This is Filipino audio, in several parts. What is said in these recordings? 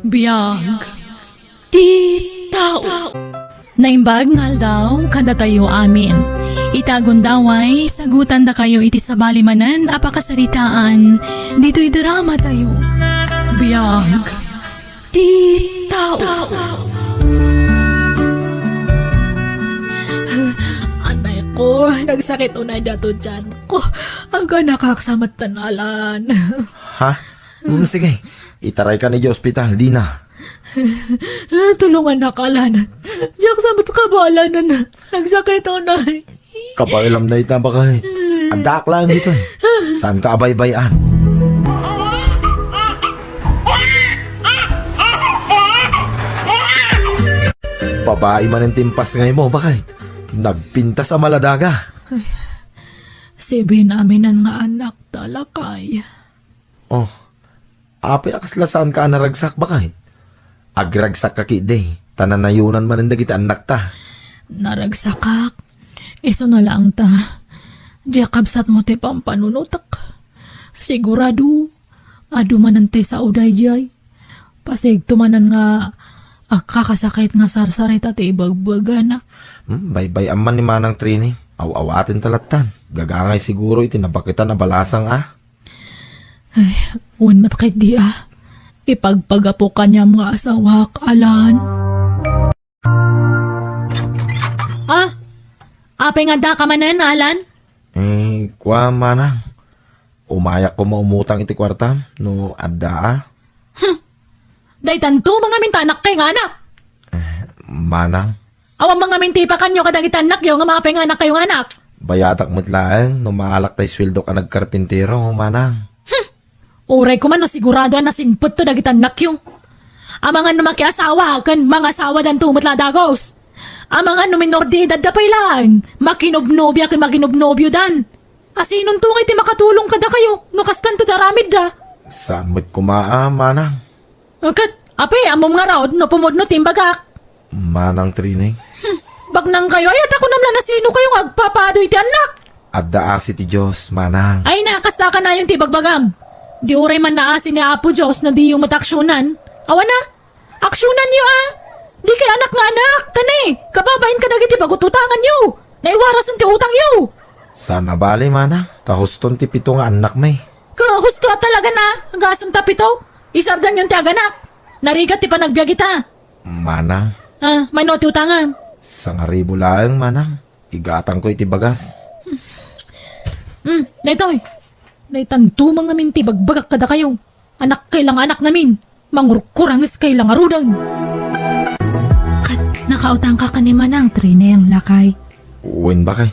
Biyag ti tao. Naimbag ngal daw kada tayo amin. Itagon daway sagutan da kayo iti sabalimanan apakasaritaan dito'y drama tayo. Biyag ti tao. Anay ko, nagsakit unay dato dyan ko. Aga nakaksamat tanalan. Ha? Sige. Itaray ka ni Diyos ospital, di na. Tulungan na kalanan. Diyak sabat ka bala na. Nagsakit unay. Kapailam na ita ba kahit? Andak lang dito eh. Saan ka abay-bayan? Babae man ang timpas ngayon mo, bakit? Nagpinta sa maladaga. Sibi namin ang nga anak talakay. Oh, api akasla saan ka naragsak, bakit? Agragsak ka kide, tananayunan man ang dagiti anak ta. Naragsakak. Iso na lang ta. Diakabsat mo te pampanunutak. Sigurado, adu manante sa uday jay. Pasig tumanan nga kakasakit nga sarsarit at ibagbaga na. Baybay aman ni Manang Trini. Aw-awatin talatan. Gagangay siguro itinabakitan na balasang Ay, uwan matkait di Ipagpagapo ka niya mga asawak, Alan. Apay nga da ka manan, Alan? Kwa Manang. Umayak ko maumutang iti kwarta. No, adda Day tanto mga mintanak kay nga anak. Manang. Awang mga mintipa kanyo kadagit anak yung nga mga penganak kayong anak. Bayatak mo't laeng. No maalak tay sweldo ka nagkarpintero, Manang. Uray ko man no sigurado na sinput to dagit anak yung. Ang mga numakiasawa kan mga asawa dan tumot ladagos. Ang mga minor de edad da pay lang. Makinobnobya kan makinobnobyo dan. Asinon tungay ti makatulong kada kayo. No kastan to daramid da. Saan mo't kumaa, Manang? Kat, apay, amom nga raw, no pumod no timbagak. Manang Trini. Bagnang kayo, ayat ako namla na sino kayong agpapado iti anak. Adda asi ti Diyos, Manang. Ay nakasta ka na yung tibagbagam. Di uray man naasin ni Apo Diyos na di yung mataksyonan. Awa na, aksyonan niyo Di kay anak nga anak, tanay, kababain ka nagiti bagututangan niyo. Naiwarasan ti utang niyo. Sana bali, Manang. Tahuston ti pito nga anak may. Husto at talaga na, hanggasam tapito. Isardan yung ti aganak. Narigat ti panagbiag ita. Manang. May no ti utangan. Sa nga ribo laeng, Manang. Igatang ko iti bagas. Daytoy. Daytanto mga minti bagbagak kada kayo. Anak kailang anak namin. Mangurkurangis kailang arudang. Kat nakautang ka ni Manang Trine ang lakay. Uwin ba kay?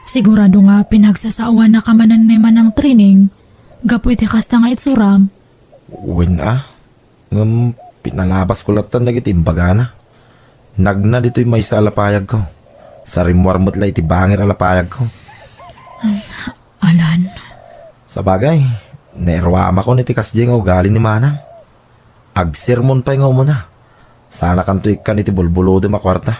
Sigurado nga pinagsasawa na kamanan ni Manang Trining. Gapu iti kasta nga itsuram. Uwin pinalabas ko latan nagitimbaga na. Nagna dito'y may sa alapayag ko. Sa rimwar mo't la iti bangir alapayag ko. Alan. Sa bagay, nairwama ko ni Tikasdi nga ugali ni Manang. Agsermon pa nga muna. Sana kanto ikan iti bulbulo di makwarta.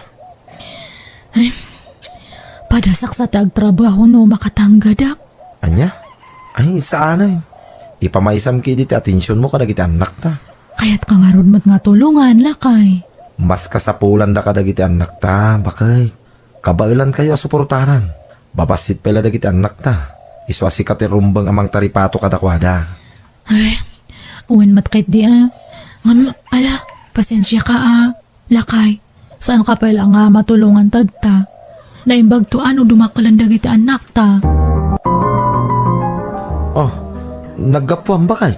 Padasak sa tagtrabaho no makatanggadak. Anya? Ay, saan ay? Ipamaisam ki diti atensyon mo kadagiti anak ta. Kaya't kangarod mat nga tulungan, lakay. Mas kasapulan da kadagiti anak ta, bakay. Kabailan kayo asuportaran. Babasit pala dagiti anak ta. Iswasi ka ti rumbang amang taripato kadakwada. Ay, uwan mat kahit di ala, pasensya ka lakay. Saan ka pala nga matulungan tadta? Naimbag to ano dumakalan dagiti anak ta. Oh, naggapuan ba kay?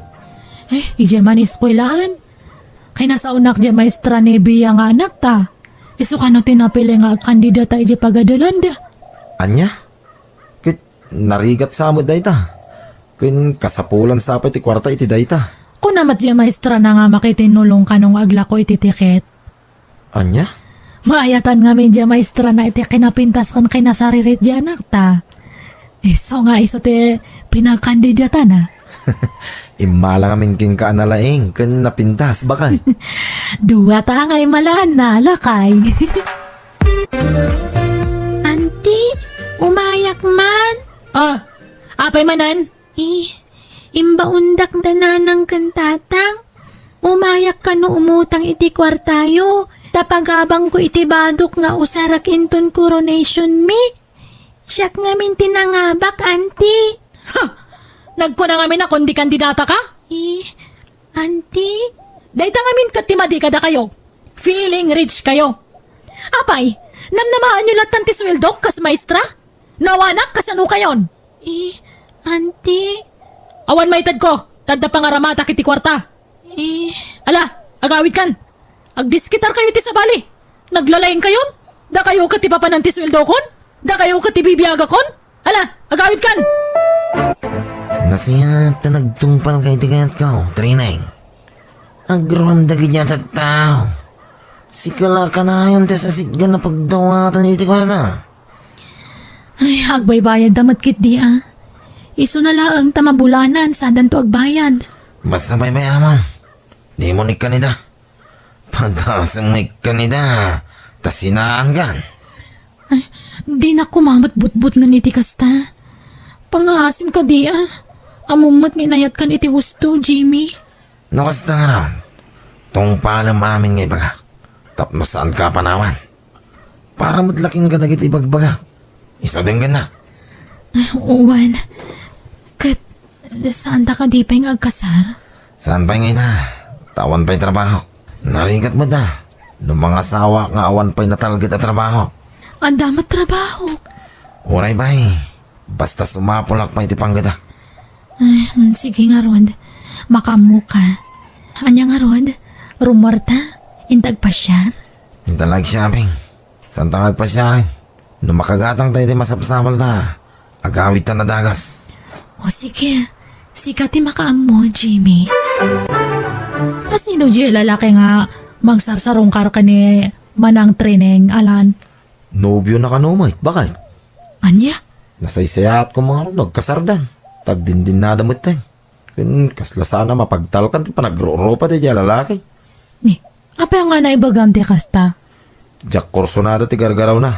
Ije man iskwelaan. Kaya nasa unak je maestra ni Bia nga anak ta. Iso ka no tinapili nga kandidata ije pagadalanda. Anya? Kit narigat sa amod dayta. Kin kasapulan sa iti kwarta iti dayta. Kung namat je maestra na nga makitinulong ka nung agla ko iti tiket. Anya? Maayatan nga medya maestra na iti kinapintas kan kay nasaririt di anak ta. So nga iso ti pinagkandidata na. Imala nga min ka analaing kan napintas bakay. Dua ta ngay malahan na lakay. Auntie, umayak man. Apay manan? Imbaundak dananang kantatang. Umayak ka no umutang iti kwartayo. Tapagabang ko iti badok nga usarak inton coronation mi. Siyak ngamin tinangabak, auntie. Nagkuna ngamin na kundi kandidata ka? Auntie? Dahita ngamin katimadi kada kayo. Feeling rich kayo. Apay, namnamaan nyo lahat tanti sweldo kas maestra? Nawanak kasano kayon? Auntie? Awan maitad ko, tadda pangaramata kiti kwarta. Ala, agawid kan. Agdiskitar kayo ti sabali. Naglalaing kayon? Da kayo kati papananti sweldo kon? Da kayo kati bibiyaga kon? Ala, agawid kan. Nasiyat na nagtumpal kay tigayat ko, Trineng. Agronda ganyan sa tao. Sikala ka na yun sa siggan na pagdawatan iti ko na. Ay, agbay bayad damat kit di ah. Iso na lang tamabulanan sa danto agbayad. Basta baybayaman. Di mo ni kanida. Pantasang may kanida. Tasinaan gan. Ay, di na kumamat but-but nga niti kasta. Pangasim ka di ah. Amumat nginayat kan iti husto, Jimmy. Nakasta nga raw. Tong palam amin nga ibaga. Tapno saan ka panawan. Para matlaking ka dagit ibagbaga. Isa din ganak. Uwan. Kat, saan ta ka di pa yung agkasar? Saan pa nga ina? Tawan pa'y trabaho. Narigat mo da. Nung mga asawa nga awan pa'y natalgit at trabaho. Ang damat trabaho. Uray ba'y. Basta sumapulak pa iti panggata. Ay, sige nga, Rod. Makamu ka. Anya nga, Rod? Rumarta? Intag pa siya? Intalag shopping. Saan tangag pa siya rin? Nung makagatang tayo di masapsapal na. Agawit ta na dagas. O sige. Sikati makamu, Jimmy. Sino di lalaki nga magsarsarong kar ka ni Manang Trineng, Alan? Nobyo na kanumay, bakit? Anya? Nasaysayat ko mga nagkasardan. Tagdindin na damot tayo. Kasla sana mapagtalkan ti panagroro pa ti lalaki. Ni, apa nga na ibagam ti kasta? Jack Corsonada ti gargaraw na.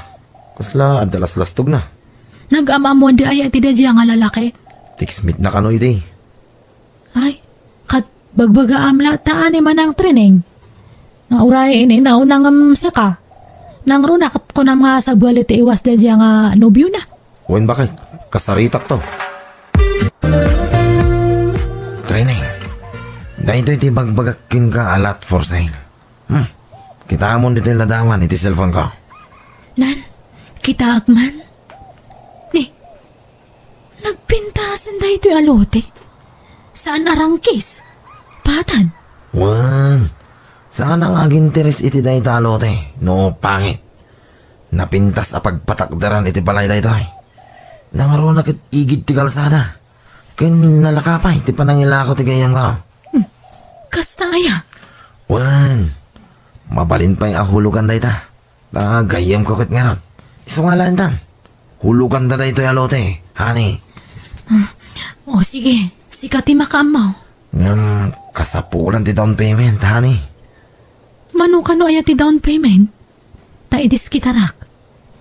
Kasla adalas-lastog na. Nag-amamon di ay ati da nga lalaki. Tiksmit na kanoy di. Ay, kat bagbaga amla taan ni Manang Trineng. Nga uray ini naunang saka. Nang runakat ko na mga sagwalit ti iwas da nga nobyo na. Uwin bakit? Kasaritak to. Training. Dahil ito iti bagbagakin ka alat for sale. Kita mo dito yung ladawan iti cellphone ko. Nan, kita agman. Ni, nagpintasan da ito'y alote. Saan arangkis? Patan. Wan. Saan ang aginteres iti dahi talote? No, pangit. Napintas a pagpatakdaran iti balay da ito. Nangaro na kit igid ti kalsada. Ken nalakapay ti panangilako ti gayam ka. Kasta aya. Wan. Mabalin pa yung ahulugan da ita. Gayam ko kit nga ron. Iso nga lang tan. Hulugan da ito yung alote. Honey. O sige, sikati makamaw. Kasapulan ti down payment, honey. Mano ka no aya ti down payment? Taidis kitarak.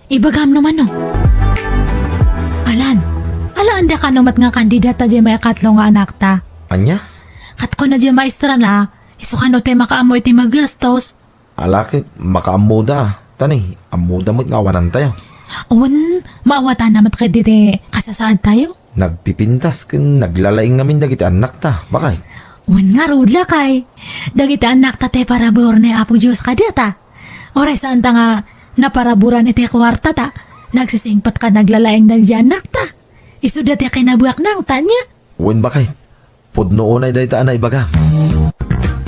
Ibagam no mano. Alaan da ka namat nga kandidata di may katlo nga anak ta. Anya? Kat ko na di maestra na, iso ka no te makaamoy ti magastos. Alakit, makaamuda. Tani, amuda mo't ngawanan tayo. Uwan, maawata namat ka di kasasaan tayo. Nagpipintas ken naglalaing namin dagiti anak ta. Bakit? Uwan nga rudla kay. Dagiti anak ta te parabor ni Apo Diyos ka dita. Oray saan ta nga naparaburan iti kwarta ta. Nagsisingpat ka naglalaing dagiti anak ta. Iso dati kinabuak ng tanya. Uwin bakit? Pudnoon ay dayta na ibaga.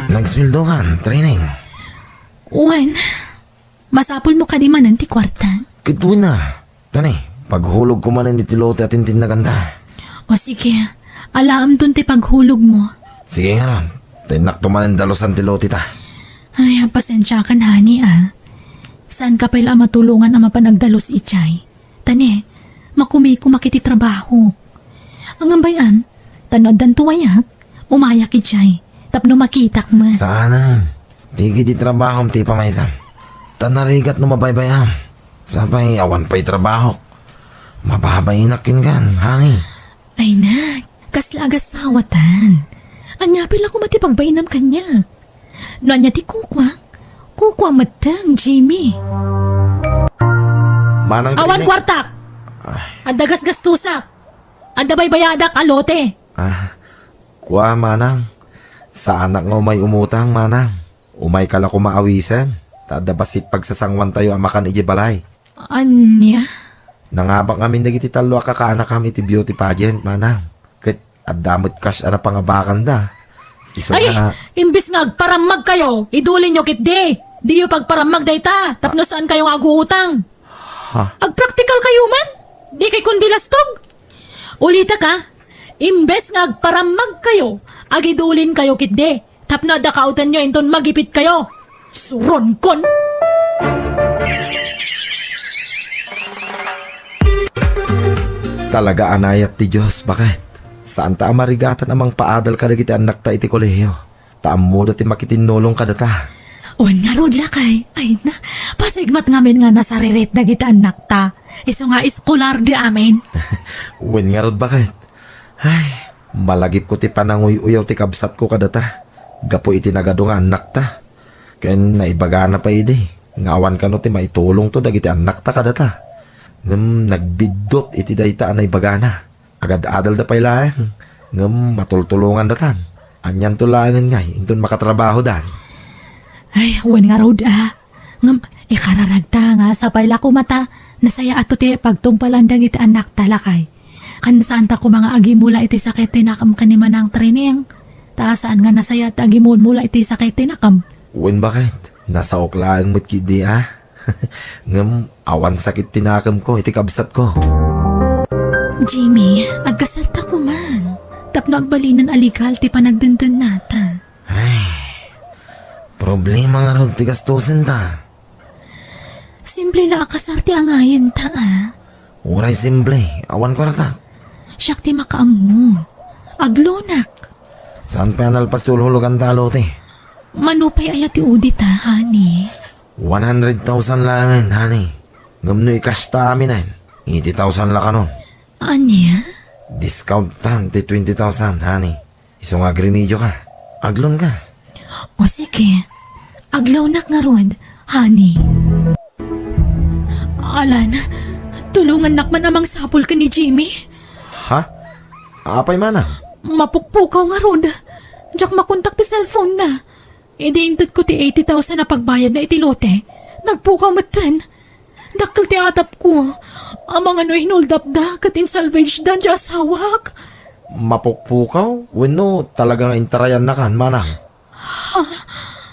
Nagswildohan, training. Uwan, masapul mo ka di man ti kwarta. Kitwin na. Tani, paghulog ko man ni tilote at intin na ganda. O sige, alam dun ti paghulog mo. Sige nga ron. Tinak tumanin dalosan tilote ta. Ay, pasensya ka na, hani ah. Saan ka pala matulungan ang mapanagdalos ichay? Tani, makumiko makiti trabaho. Ang ambayan, tanod dan tuwayak, umayak ichay, tapno makitak mo. Saanan? Tigi di trabaho ti pamaysam. Tanarigat no mabaybayam. Sabay awan pa'y trabaho. Mababay inakin kan, honey. Ay nak, kas sila agasawatan. Anya pila ko matipagbainam kanya. No anya ti kukwang matang, Jimmy. Manang Awan Trini. kwartak! Anda gasgastusak! Anda baybayadak alote! Kuha, manang. Sa anak nga umay umutang, manang. Umay kala ko maawisan. Tada basit pagsasangwan tayo amakan iji balay. Anya? Nangabak ngamin dagiti talo kakaanak kami iti beauty pageant, manang. Kat adamot cash ana pangabakan da. Iso Ay! na, Imbis nga agparamag kayo, idulin nyo kitdi! Di yung pagparamag dayta, tapno saan kayong aguutang? ha? Agpraktikal kayo man? Di kay kundi lastog? Ulita ka, imbes nga agparamag kayo, agidulin kayo kitdi, tapno adakautan nyo inton magipit kayo. Suron kon! Talaga anayat ti Diyos, bakit? Saan ta amarigatan amang paadal ka dagiti anak ta iti kolehiyo? Taammo dati makitinulong ka data. O nga rod lakay, ay na, pasigmat ngamin nga nasaririt na kita anak ta. Iso nga iskolar di amin. Wen nga rod, bakit? Ay, malagip ko ti pananguy-uyaw ti kabsat ko kadata. Gapo iti nagado nga anak ta. Ken naibaga na pa idi. Ngawan ka no ti maitulong to dagiti anak ta kadata. Nagbidot iti dayta anay bagana. Agad adal da pailayan. Matultulungan datan. Anyan tulangan ngay, inton makatrabaho dan. Ay, wan nga rod Ngam, ikararagta nga sa payla ko mata, nasaya ato ti pagtungpalandang iti anak talakay. Kan saan ta ko mga agimula iti sakit tinakam kanima ng training. Taasaan nga nasaya at agimul mula iti sakit tinakam. Wen, bakit? Nasa oklaan mo't kidi awan sakit tinakam ko, iti kabsat ko. Jimmy, agkasarta ko man. Tapno agbalinan aligal ti panagdenden nata. Problema nga rod ti gastusin ta. Simple la akasarti angayin ta Uray simple, awan ko rata. Siyak ti makaammo. Aglonak. Saan pa nalpas tulhulugan talo ti? Manupay ayat ti udita, honey. 100,000 langan, honey. Ngam no ikasta amin 80,000 la ka nun. Anya? Discount tan ti 20,000, honey. Iso nga grimidyo ka. Aglon ka. O sige. Aglonak nga rod, honey. Alan, tulungan nakman amang sapol ka ni Jimmy. Ha? Apay mana? Mapukpukaw nga rod. Diyak makontak ti cellphone na. Idiintad ko ti 80,000 na pagbayad na itilote. Nagpukaw matan. Dakil ti atap ko. Amang ano hinuldap da, katin salvage da, di asawak. Mapukpukaw? Weno, talagang intarayan na kan, manang.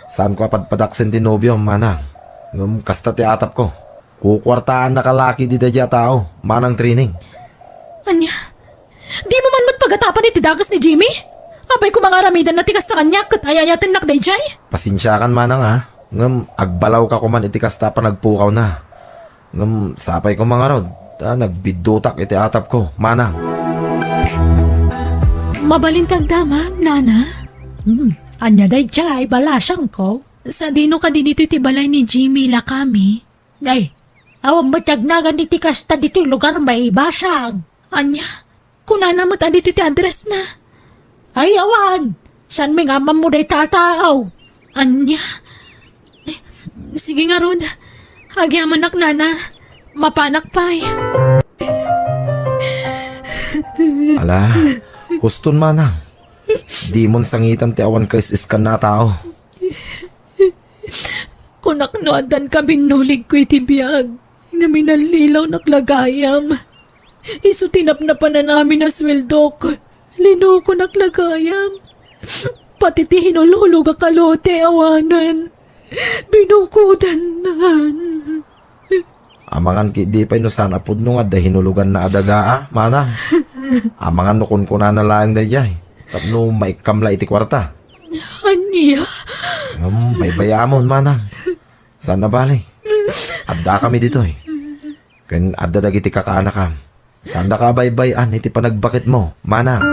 Saan ko apadpadaksin ti nobyo, manang? Kasta ti atap ko. Kukwartaan na kalaki di dadya tao, manang training. Anya, di mo man matpagatapan iti dagas ni Jimmy? Abay ko mga ramidan na tikas na kanya, kat ayayatin nakdayjay? Pasensya kan, manang ha. Agbalaw ka kuman iti kasta pa nagpukaw na. Sapay ko mga rod. Nagbidutak iti atap ko, manang. Mabalin kang damag, nana? Anya dayjay, balasang ko. Sa dino ka din dito iti balay ni Jimmy la kami. Ay, awang matagnagan iti kasta dito lugar may basang. Anya, kunana mo ta dito iti address na. Ay, awan, san may nga mo day tataaw. Anya, sige nga rod, agyaman nak nana, mapanak pa'y. Ala, huston manang. Di mon sangitan ti awan kais iskan na tao. Kunak no adan ka binulig ko iti biyag. Nga minalilaw naklagayam. Isu tinapnapan na namin na sweldo ko. Lino ko naklagayam. Pati ti hinulhulog a kalote awanan. Binukudanan. Amangan ki di pa'y no sana pud no nga dahinulugan na adaga manang. Amangan no kun kuna na lang dayjay. Tapno maikamla iti kwarta. Anya? Baybayamon manang. Saan na bali? Adda kami dito Ken adda dagiti kakaanakam. Saan na ka baybayan iti panagbakit mo, manang?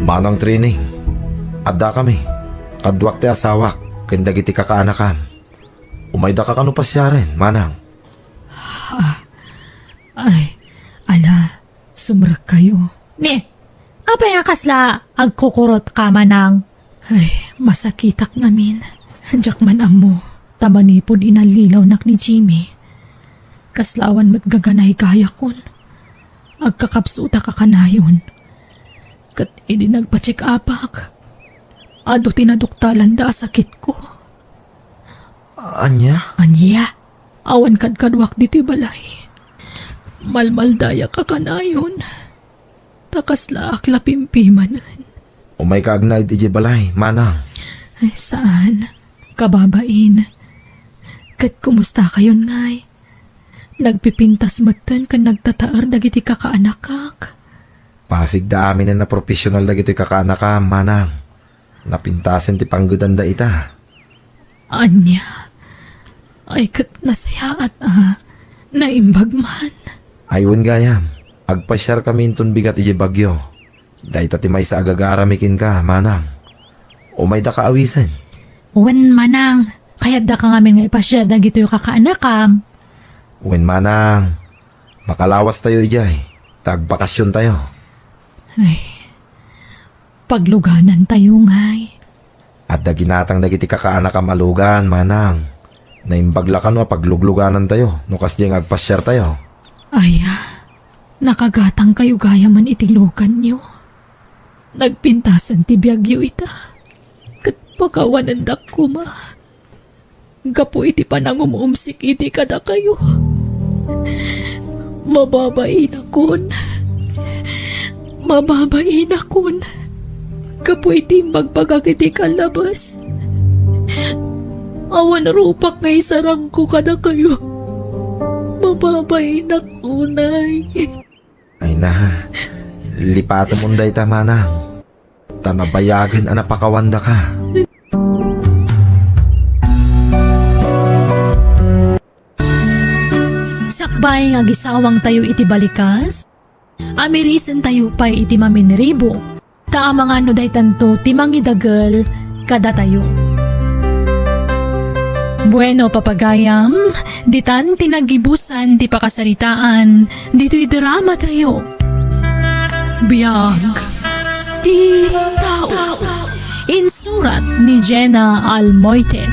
Manang training. Adda kami. Kadwak ti asawak. Ken dagiti kakaanakam. Umayda ka kano pasya rin, manang. Sumrak kayo. Ni, apay nga kasla agkukurot ka manang. Ay, masakitak namin. Diyak man amo, tamanipod inalilaw nak ni Jimmy. Kaslawan mat gaganay kaya kon. Agkakapsuta ka kanayon. Kat hindi nagpa-check upak. Ado tinaduktalan da sakit ko. Anya? Anya, awan kadkadwak dito'y balay. Malmaldaya ka kanayon. Takasla akla pimpimanan. Umay kaagnay iti balay, manang. Ay, saan? Kababain. Kat kumusta kayon ngay? Nagpipintas matan kan nagtataar dagiti kakaanakak. Pasig da amin na profesional na gito'y kakaanak ka, manang. Napintasin ti panggudan da ita. Anya, ay kat nasayaat naimbag man. Ayun gayam, agpasyar kami intun bigat iti bagyo. Dahil tati may sa agagaramikin ka, manang. O may da kaawisan. Wen manang, kaya't da ka ngamin nga ipasya da gito yung kakaanakam. Uwin manang, makalawas tayo ijay. Tagbakasyon tayo. Ay, pagluganan tayo ngay. At da ginatang dagiti kakaanak ka malugan, manang. Naimbagla ka no paglugluganan tayo. Nukas diyang agpasyar tayo. Ay, nakagatang kayo gaya man itilugan nyo. Nagpintasan ti biyagyo ita. Kat pagkawanan dak kuma. Gapo iti panangumumsik iti kada kayo. Mababain akon. Mababain akon. Gapo iti magpagak iti kalabas. Awan rupak ngay sarang ko kada kayo. Mababain akon ay. Ay na, lipato mo day tama na. Tanabayagan napakawanda ka. Sakbay nga gisawang tayo iti balikas. Amirisan tayo pa'y iti maminribo. Ta mga no day tanto timangidagal kada tayo. Bueno papagayam, ditan tinagibusan ti pakasaritaan, dito'y drama tayo. Biyag, ti tao. Insurat ni Jenna Almoite.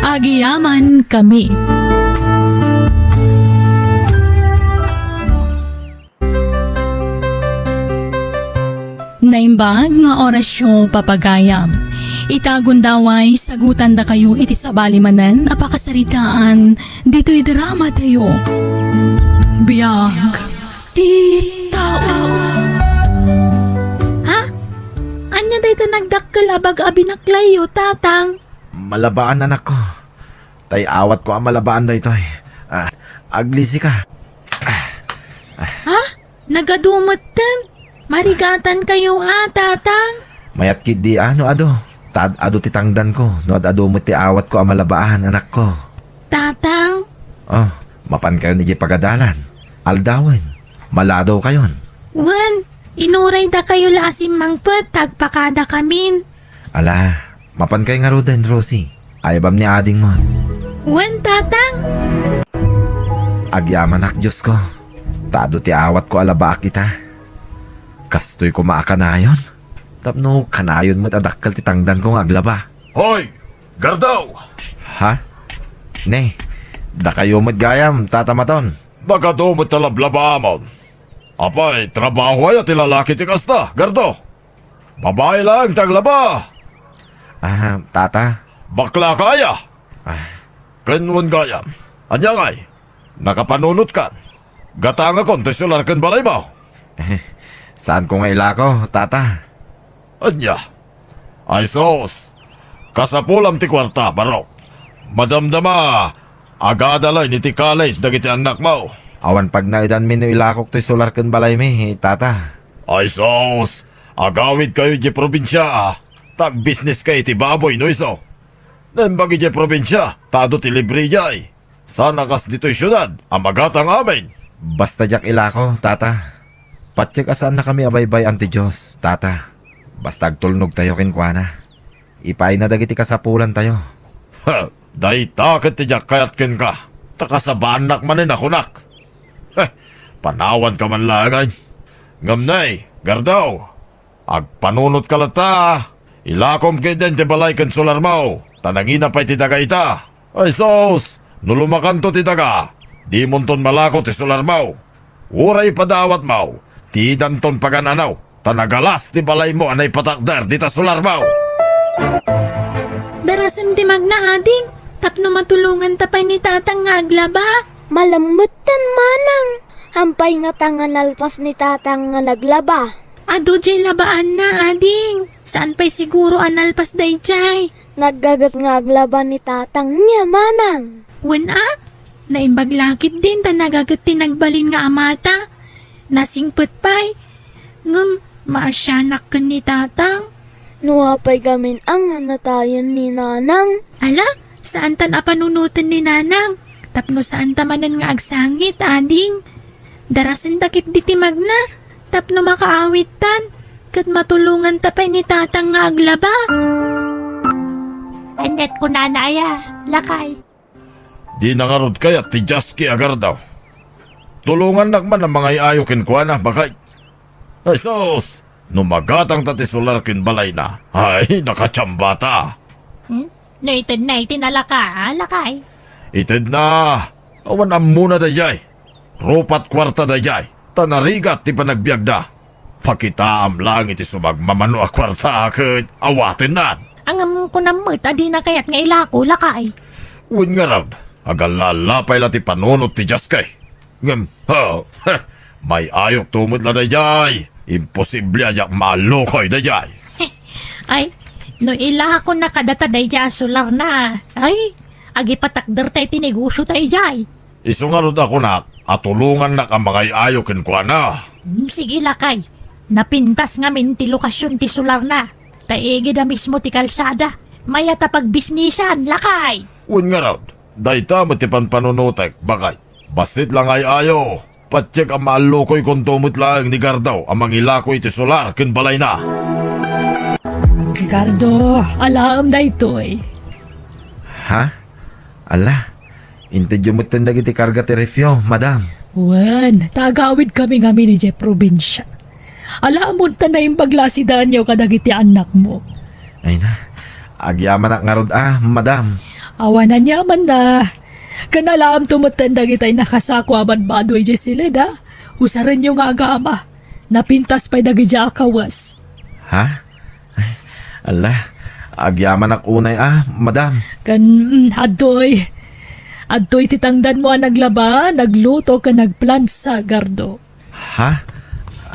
Agiyaman kami. Naimbag nga orasyon papagayam. Itagon daway sagutan da kayo iti sabali manen apakasaritaan dito'y drama tayo. Biyag ti tao. Ha? Anya dayto nagdakkel abag abinaklayo tatang? Malabaan anak ko. Tay awat ko ang malabaan da ito. Aglisi ka. Ha? Nagadumot ten? Marigatan kayo tatang? Mayat kid di ado. Tad ado titangdan ko. No ado mo ti awat ko ang malabaan anak ko. Tatang? Oh, mapan kayo ni Jay pagadalan. Aldawin. Maladaw kayon. Wan, inuray da kayo lasim mangpet, tagpakada kamin. Ala, mapan kayo nga roden, Rosie. Ayabam ni ading mo. Wan, tatang? Agyaman ak Diyos ko. Tado ti awat ko alaba kita. Kastoy ko maakanayon. Tapno kanayon mo't adakkel ti tangdan kong aglaba. Hoy! Gardaw! Ha? Ne, da kayo mo't gayam, tatamaton. Nagadumot talablaba amon. Apay, trabaho ay at ilalaki ti kasta, Gardo. Babae lang taglaba. Tata. Bakla kaya. Kenwan gayam. Anya ngay, nakapanunot kan. Gatanga kon, tisular kan balay mo. Saan ko nga ilako, tata? Anya, ay sos. Kasapulam ti kwarta, barok. Madamdama, agadalay ni ti college dagiti anak mo. Awan pag naidan mi no ilakok ti solar kan balay mi, tata. Ay sos, agawid kayo di probinsya. Tag business kayo ti baboy no iso. Nembagi di probinsya, tado ti libre jay. Sana kas dito'y syudad, amagatang amin. Basta jak ilako, tata. Patsik asaan na kami abaybay anti Diyos, tata. Basta agtulnog tayo kinkwana. Ipay na dagiti kasapulan tayo. Ha, dahi takit ti jak kayat kin ka. Takasabanak manin ako nak. Heh, panawan ka man langay. Ngamnay, gardaw. Agpanunot ka lata. Ilakom kay den ti balay ken solar mo. Tanangina pa'y ti daga ita. Ay sos, nulumakan to ti daga. Di monton malako ti solar mo. Uray padawat mo. Ti danton pagananaw. Tanagalas ti balay mo anay patakder di ta solar mo. Darasan ti magna ading, tapno matulungan tapay ni tatang nga aglaba. Malamutan manang. Hampay nga tangan alpas ni tatang nga naglaba. Ado jay labaan na ading. Saan pa'y siguro analpas day jay? Naggagat nga aglaba ni tatang niya manang. Wen naimbaglakit din ta nagagat tinagbalin nga amata. Nasingpet pa'y. Ngum, maasyanak ka ni tatang. Nuwapay gamin ang natayan ni nanang. Ala, saan tan apanunutan ni nanang? Tapno saan tamanan nga agsangit, ading? Darasin dakit di timagna, tapno makaawit tan, kat matulungan tapay ni tatang nga aglaba. Andet ko nanaya, lakay. Di nangarod kaya ti Jaski agar daw. Tulungan nakman ang mga iayo kinkwana bakay. Ay sos, numagatang tati solar kin balay na. Ay, nakatsambata. Naitid na itinalaka, lakay. Ited na. Awan ang muna dayay. Rupat kwarta dayay. Tanarigat ti panagbiag da. Pakitaam lang iti sumagmamano a kwarta akit. Awatin nan. Ang ko namit, adi na kayat nga ilako, lakay. Uwin nga rab. Agalalapay la ti panunot ti Jaskay. Ngam, may ayok tumot la dayay. Imposible ayak malukoy dayay. Ay, no ilako na kadata day jay solar na. Ay, agi patakder tayo tinegosyo tayo jay. Isungarod ako na at tulungan na ang mga ayok kinkwa na. Sige lakay, napintas nga min ti lokasyon ti solar na. Taigi na mismo ti kalsada. Maya tapag bisnisan, lakay. Uwin nga rab. Dayta matipan panunutek, bakay. Basit lang ay ayo. Patsyak ang maalukoy kung tumot lang ni Gardaw ang mangilakoy ti solar kin balay na. Gardo, alam na ito'y. Ha? Ala, intedyo mo tindag iti karga ti refyo, madam. Wen, tagawid kami nga ni Jeff Provincia. Alam mo ta na yung paglasidan niyo kadagiti anak mo. Ay na, agyaman nga rod madam. Awanan niya man na. Kanalaam tumutandag itay nakasako aban badoy di sila da. Usaran niyo nga agama. Napintas pa'y dagi akawas. Ha? Ay, ala, agyaman unay madam. Adoy. Adoy titangdan mo ang naglaba, nagluto ka nagplansa, Gardo. Ha?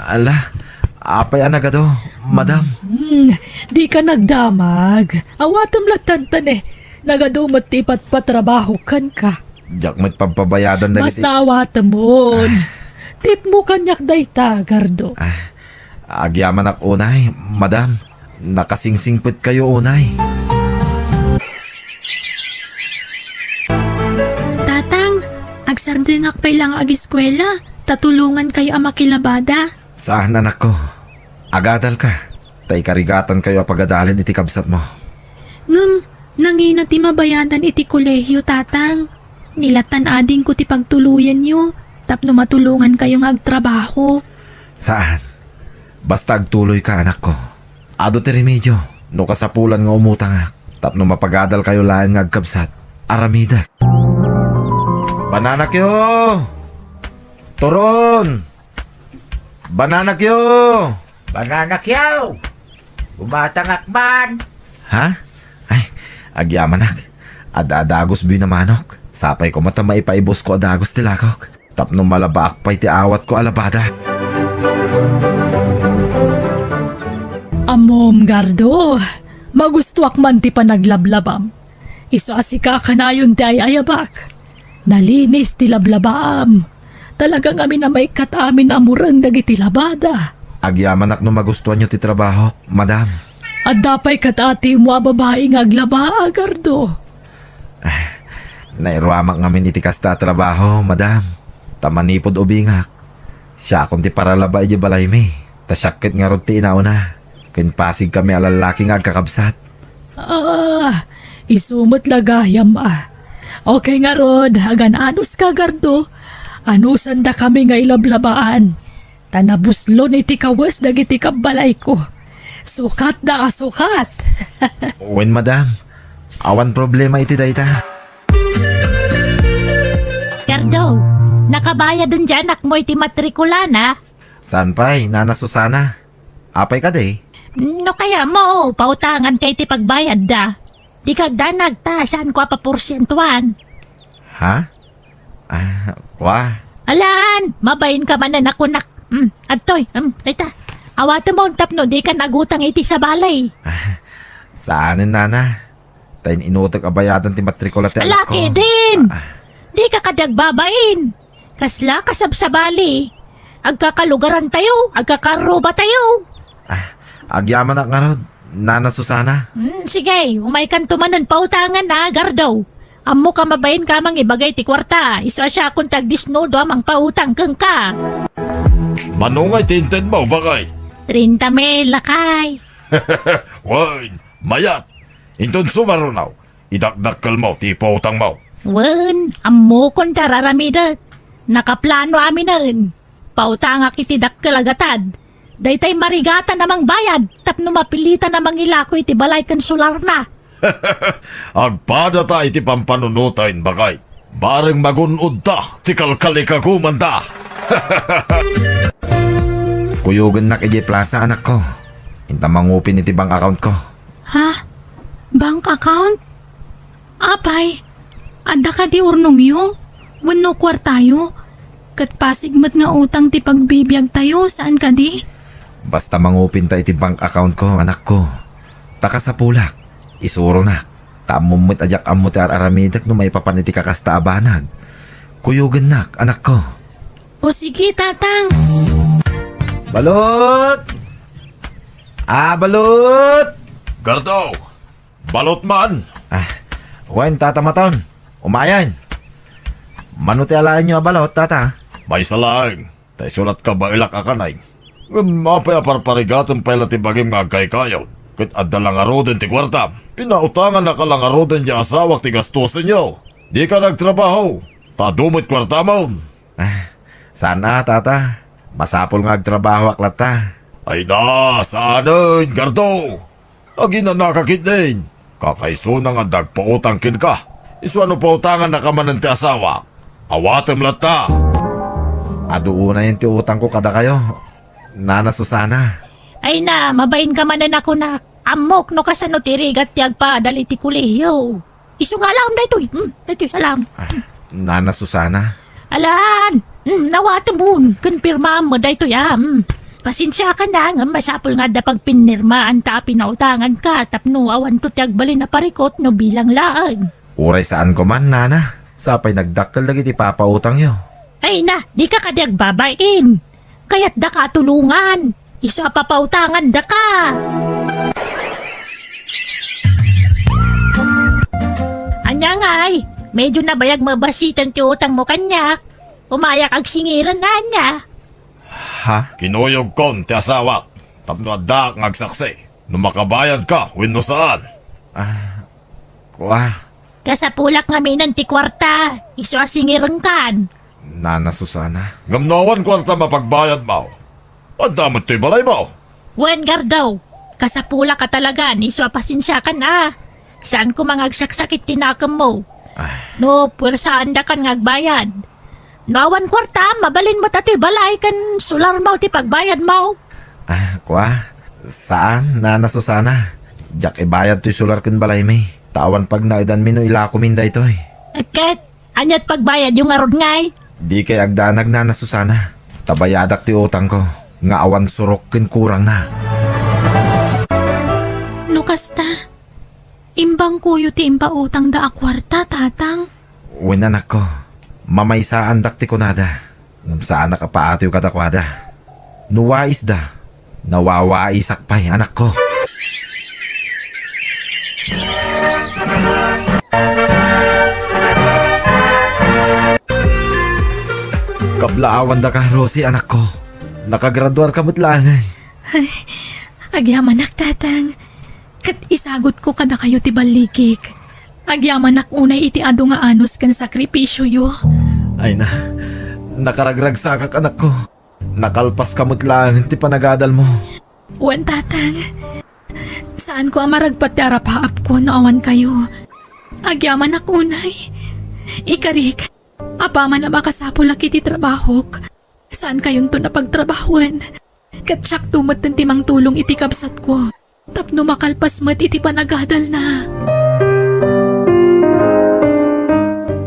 Ala, apay anagado, madam. Di ka nagdamag. Awatam latantan eh. Nagadumot tipat patrabaho kan ka. Diyak mo't pampabayadan na Basta awatam mo. Tip mo kanyak dayta, Gardo. Agyaman unay, madam. Nakasingsingpit kayo unay. Tatang, agsardingak pa'y lang ag-eskwela. Tatulungan kayo ang makilabada. Saan anak ko? Agadal ka. Tay karigatan kayo pagadalin iti kabsat mo. Nangina ti mabayadan iti kolehyo, tatang. Nilatan ading ko ti pagtuluyan nyo. Tapno matulungan kayong agtrabaho. Saan? Basta agtuloy ka anak ko. Ado ti remedyo. No kasapulan nga umutang tapno mapagadal kayo lain nga agkabsat. Aramida. Banana kyo! Turon! Banana kyo! Banana kyaw! Bumatangak man! Ha? Ay, agyamanak. Adadagos bi na manok. Sapay ko mata maipaibos ko adagos tilakok. Tapno malabaak pa'y ti awat ko alabada. Amom, Gardo. Magustuak man ti panaglablabam. Iso asika ka na yun ti ayabak. Nalinis ti lablabam. Talagang amin na may katamin amurang dagiti labada. Agyamanak no magustuhan nyo ti trabaho, madam. At dapay katati mo babae nga aglaba, Gardo. Nairwamak ngamin iti kasta trabaho, madam. Tamanipod ubingak. Siya akong ti paralaba iti balay mi. Tasyakit nga rod ti inauna. Kinpasig kami alalaki nga agkakabsat. Isumot lagayam Okay nga rod, agan anus ka, Gardo. Anusan da kami nga ilablabaan. Tanabuslon iti kawas dagiti kabalay ko. Sukat da sukat. Wen madam, awan problema iti dayta. Gardo, nakabayad dun dyan ak mo iti matrikula na. Saan pa'y, Nana Susana? Apay ka day? No kaya mo, pautangan kay ti pagbayad da. Di kagdanag ta, saan ko pa porsyentuan. Ha? Kwa? Alaan, mabayin ka man na nakunak. Adtoy, dayta. Awato mo tapno, di ka nagutang iti sa balay. Saanin, Nana? Tayin inutok abayadan ti matrikula ti anak ko. Alaki din! Di ka kadagbabain. Kasla kasab sa bali. Agkakalugaran tayo, agkakaroba tayo. Agyaman na nga rod, Nana Susana. Sige, umay kan tumanan pautangan na, Gardo. Amo ka mabayin ka mang ibagay ti kwarta. Isa siya kung tagdisnodo amang pautang kang ka. Manungay tinten mo, bagay. 30 mil lakay. Wain, mayat. Inton sumarunaw. Idakdakkel mo, ti pautang mo. Wen, amo kong tararamidat. Nakaplano amin nun. Pautangak iti dakkel agatad. Daytay marigata namang bayad. Tapno mapilita namang ilako iti balay kan sular na. Agpada ta iti pampanunutain, bagay. Bareng magunod ta, ti kalkalikaguman ta. Kuyugan na kay Plaza anak ko. Inta mangupin iti bank account ko. Ha? Bank account? Apay, ada ka di urnong yu? Wano kwartayo? Kat pasigmat nga utang ti pagbibiyag tayo, saan ka di? Basta mangupin ta iti bank account ko, anak ko. Taka sa pulak. Isuro na. Tamumit ajak amo ti aramidak no may papaniti kakasta abanag. Kuyugan nak, anak ko. O sige, tatang. Balot! Balot! Gardo, balot man. Wen, tata maton. Umayan. Manuti alain nyo balot, tata. May salaing. Tay sulat ka ba ilak akanay? Mapaya parparigatong pala ti bagim nga kay kayo. Kit adda lang aroden ti kwarta. Pinautangan na ka lang aroden di asawak ti gastusin nyo. Di ka nagtrabaho. Padumit kwarta mo. Sana, tata. Masapol nga agtrabaho aklat ta. Ay na, saanin, Gardo. Agi na nakakit din. Kakaiso na nga dagpautang kin ka. Iso ano pautangan na ka man ng ti asawa. Awatem lata. Aduuna yung ti utang ko kada kayo. Nana Susana. Ay na, mabayin ka man na ako na amok no kasano tirigat tiyag pa dali ti kulehiyo. Iso nga alam na ito. Ito alam. Nana Susana. Alan, nawata mo. Konfirma mo da ito ya. Pasensya ka na nga masapol nga da pag pinirmaan ta pinautangan ka tapno awan to tiyag bali na parikot no bilang laan. Uray saan ko man, Nana. Sapay nagdakkel lagi ti papautang yo. Ay na, di ka kadyag babayin. Kaya't da ka tulungan. Isa papautangan da ka. Anya ngay, medyo nabayag mabasitan ti utang mo kanyak. Umayak ag singiran na niya. Ha? Kinuyog kon ti asawak. Tapno adda ngagsaksi. No makabayad ka, wino saan. Kwa? Kasapulak nga minan ti kwarta. Iso singiran kan. Nana Susana. Gamnawan kwarta mapagbayad mo. Ang damat to'y balay mo. Wen Gardaw, kasapulak ka talaga. Iso pasensya ka na. Saan ko mangagsaksakit tinakam mo? No, puwersaan da kan ngagbayad. No awan kwarta, mabalin mo tato'y balay kan sular mo ti pagbayad mo. Kwa? Saan, Nana Susana? Jak ibayad to'y sular kun balay may. Tawan pag naidan mi no ilako minda ito eh. Ket, anyat pagbayad yung arod ngay. Di kay agdanag, Nana Susana. Tabayadak ti utang ko. Nga awan surok kun kurang na. No kasta, imbang kuyo ti imba utang da akwarta, tatang. Wen anak ko. Mamaysaan dakti ko nada. Saan nakapaatiw katakwada. Nuwais da. Nawawaisak pa'y anak ko. Kablaawan da ka, Rosie, anak ko. Nakagraduar ka mutlangan. Agyaman nak, tatang. Kat isagot ko kada kayo ti balikik. Agyaman nak unay iti ado nga anos kan sakripisyo yo. Ay na, nakaragrag sa kak anak ko. Nakalpas kamot lang ti panagadal mo. Wan tatang, saan ko amaragpat darapaap ko naawan kayo? Agyaman akunay. Ikarik, apaman na makasapulak iti trabaho. Saan kayong to napagtrabahuan? Katsak tumot ng timang tulong iti kabsat ko. Tapno makalpas mat iti panagadal na.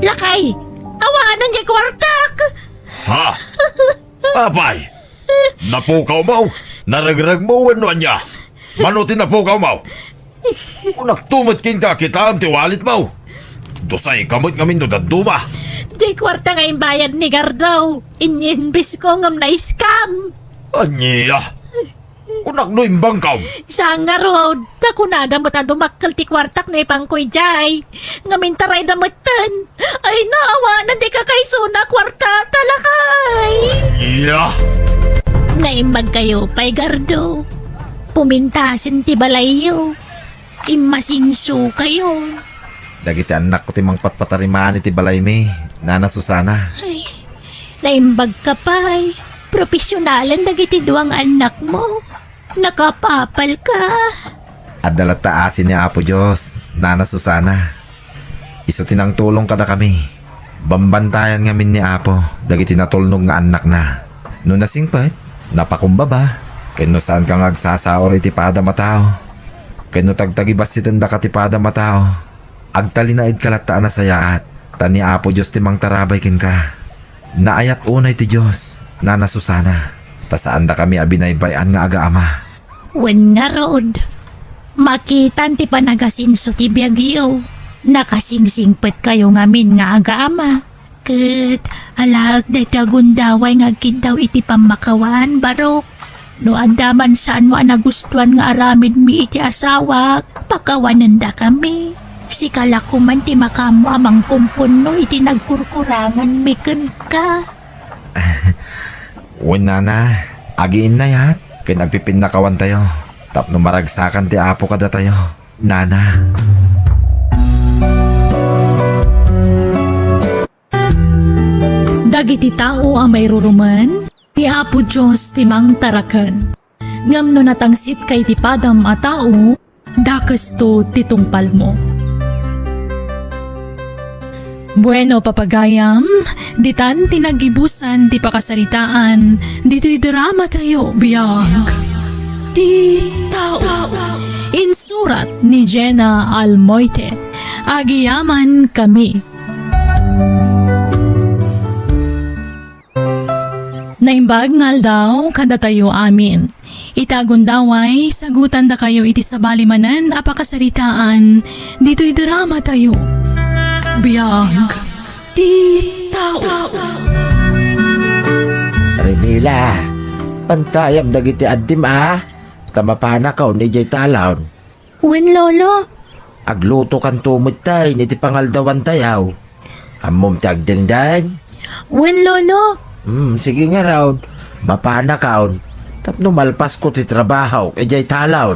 Lakay! Awanan niya kwartak! Ha? Apay! Napukaw mo! Naragrag mo wano niya! Manutin napukaw mo! Kung nagtumatkin ka kita ang tiwalit mo! Dosay kamot ngamin no daduma! Di kwarta nga yung bayad ni Gardaw. Ininbis ko ngam na scam. Anya! Kung naknoimbang ka! Saan nga road? Takunada mo ta dumakkel ti kwartak na ipangkoy jay. Ngamin taray damutan. Ay naawa, nandi ka kay suna kwarta talakay. Anya! Naimbag kayo, pay Gardo. Pumintasin ti balayo. Imasinso kayo. Dagiti anak ko timang patpatarimaan iti balay mi. Nana Susana. Ay, naimbag ka pay. Profesyonalan dagiti duwang anak mo. Nakapapal ka. Adalat taasin ni Apo Diyos, Nana Susana. Iso tinang tulong kada kami. Bambantayan ngamin ni Apo, dagiti natulnog nga anak na. No nasingpet, napakumbaba. Kano saan kang agsasaor iti pada matao. Kano tagtagibas si tanda ka ti pada matao. Agtalinaid kalataan na sayaat. Tani Apo Diyos timang tarabay kin ka. Naayat unay ti Diyos, Nana Susana. Tasaan da kami abinaybayan nga aga-ama. Wen nga road. Makitan ti panagasinso ti Biagyo. Nakasingsingpet kayo ngamin nga aga-ama. Ket alag na tagundaway nga kindaw iti pamakawan barok. No andaman saan mo nagustuhan nga aramid mi iti asawa, pakawanan da kami. Si kalakuman ti makamo amang kumpuno iti nagkurkurangan mi ken ka. Wen nana, agiin na yat. Kaya nagpipinakawan tayo. Tapno maragsakan ti Apo kada tayo. Nana. Dagiti tao ang may ruruman, ti Apo Diyos timang tarakan. Ngam no natangsit kay ti padam a tao, dakas to titungpal mo. Bueno, papagayam, ditan tinagibusan ti pakasaritaan, dito'y drama tayo, biyag. Ti tao. Insurat ni Jenna Almoite, agiyaman kami. Naimbag ngal daw, kada tayo amin. Itagundaway, sagutan da kayo iti sabalimanan, apakasaritaan, dito'y drama tayo. Biyag ti tao. Renila, pantayam dagiti addim tamapana ka ni jay talaw. Wen lolo, Agluto kan tumot tay, niti pangaldawan tayaw. Amom tagdengdan. wen lolo. Sige nga raw, mapana kaon. Tapno malpas ko ti trabaho, jay talaw.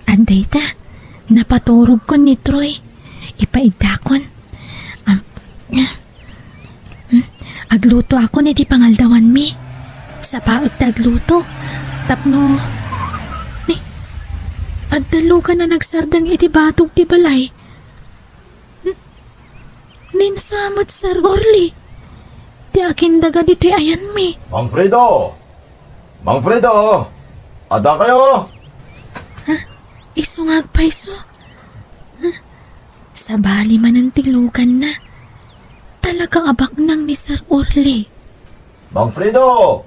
Anday ta, napaturog ko ni Troy. Ipaigdakon. Agluto ako ni di pangaldawan mi. Sa paot agluto. Tapno. Ni, agdalo ka na nagsardang iti batog ti balay. Ninsamot Sir Orly. Ti akin daga dito'y ayan mi. Mang Fredo! Mang Fredo! Ada kayo? Isungag pa iso. Sa bali man ang tilugan na. Talagang abak nang ni Sir Orly. Mang Fredo!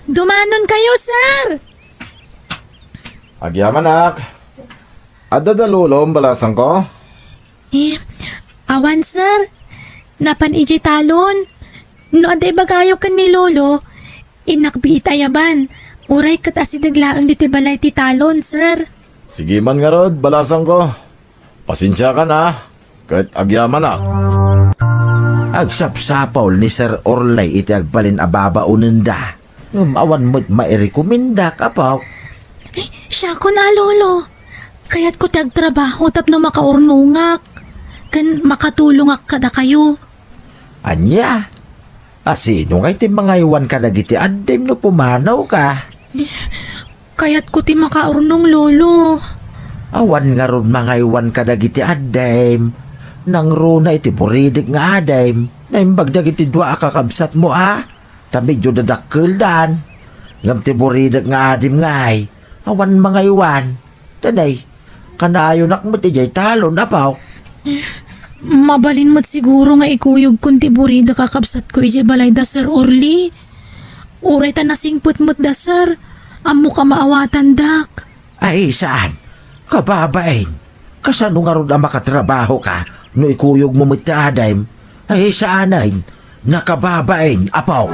Dumanon kayo, sir! Agyaman nak. Adadalulom balasan ko. Awan, sir. Napan iji talon. No aday bagayo kan ni lolo. Inakbi itayaban. Uray kat asidaglaang dito balay ti talon, sir. Sige man nga rod, balasan ko. Pasensya ka na. Kahit agyaman na. Agsapsapaw ni Sir Orlay iti agbalin ababa unenda. Awan mo't mairekomenda ka pa. Siya ko na, lolo. Kaya't ko tagtrabaho tapno makaurnungak. Kan makatulungak kada kayo. Anya? Sino nga iti mga iwan ka nagiti adim no pumanaw ka? Kaya't ko ti makaurnong, lolo. Awan nga ron mga iwan ka nagiti adim. Nang runa iti buridik nga adim. Naimbag dagiti dua kakabsat mo Tamig jo dadakkel dan. Ngam ti buridik nga adim ngay. Awan mga iwan. Tanay, kanaayo nakmat ijay talon apaw. Mabalin mo't siguro nga ikuyog kun ti burida kakabsat ko ije balay da Sir Orly. Uray ta nasingput mo't da sir. Amo ka maawatan dak. Ay, saan? Kababain. Kasano nga ron na makatrabaho ka no ikuyog mo mitaadaym? Ay, saanayn. Nakababain, apaw.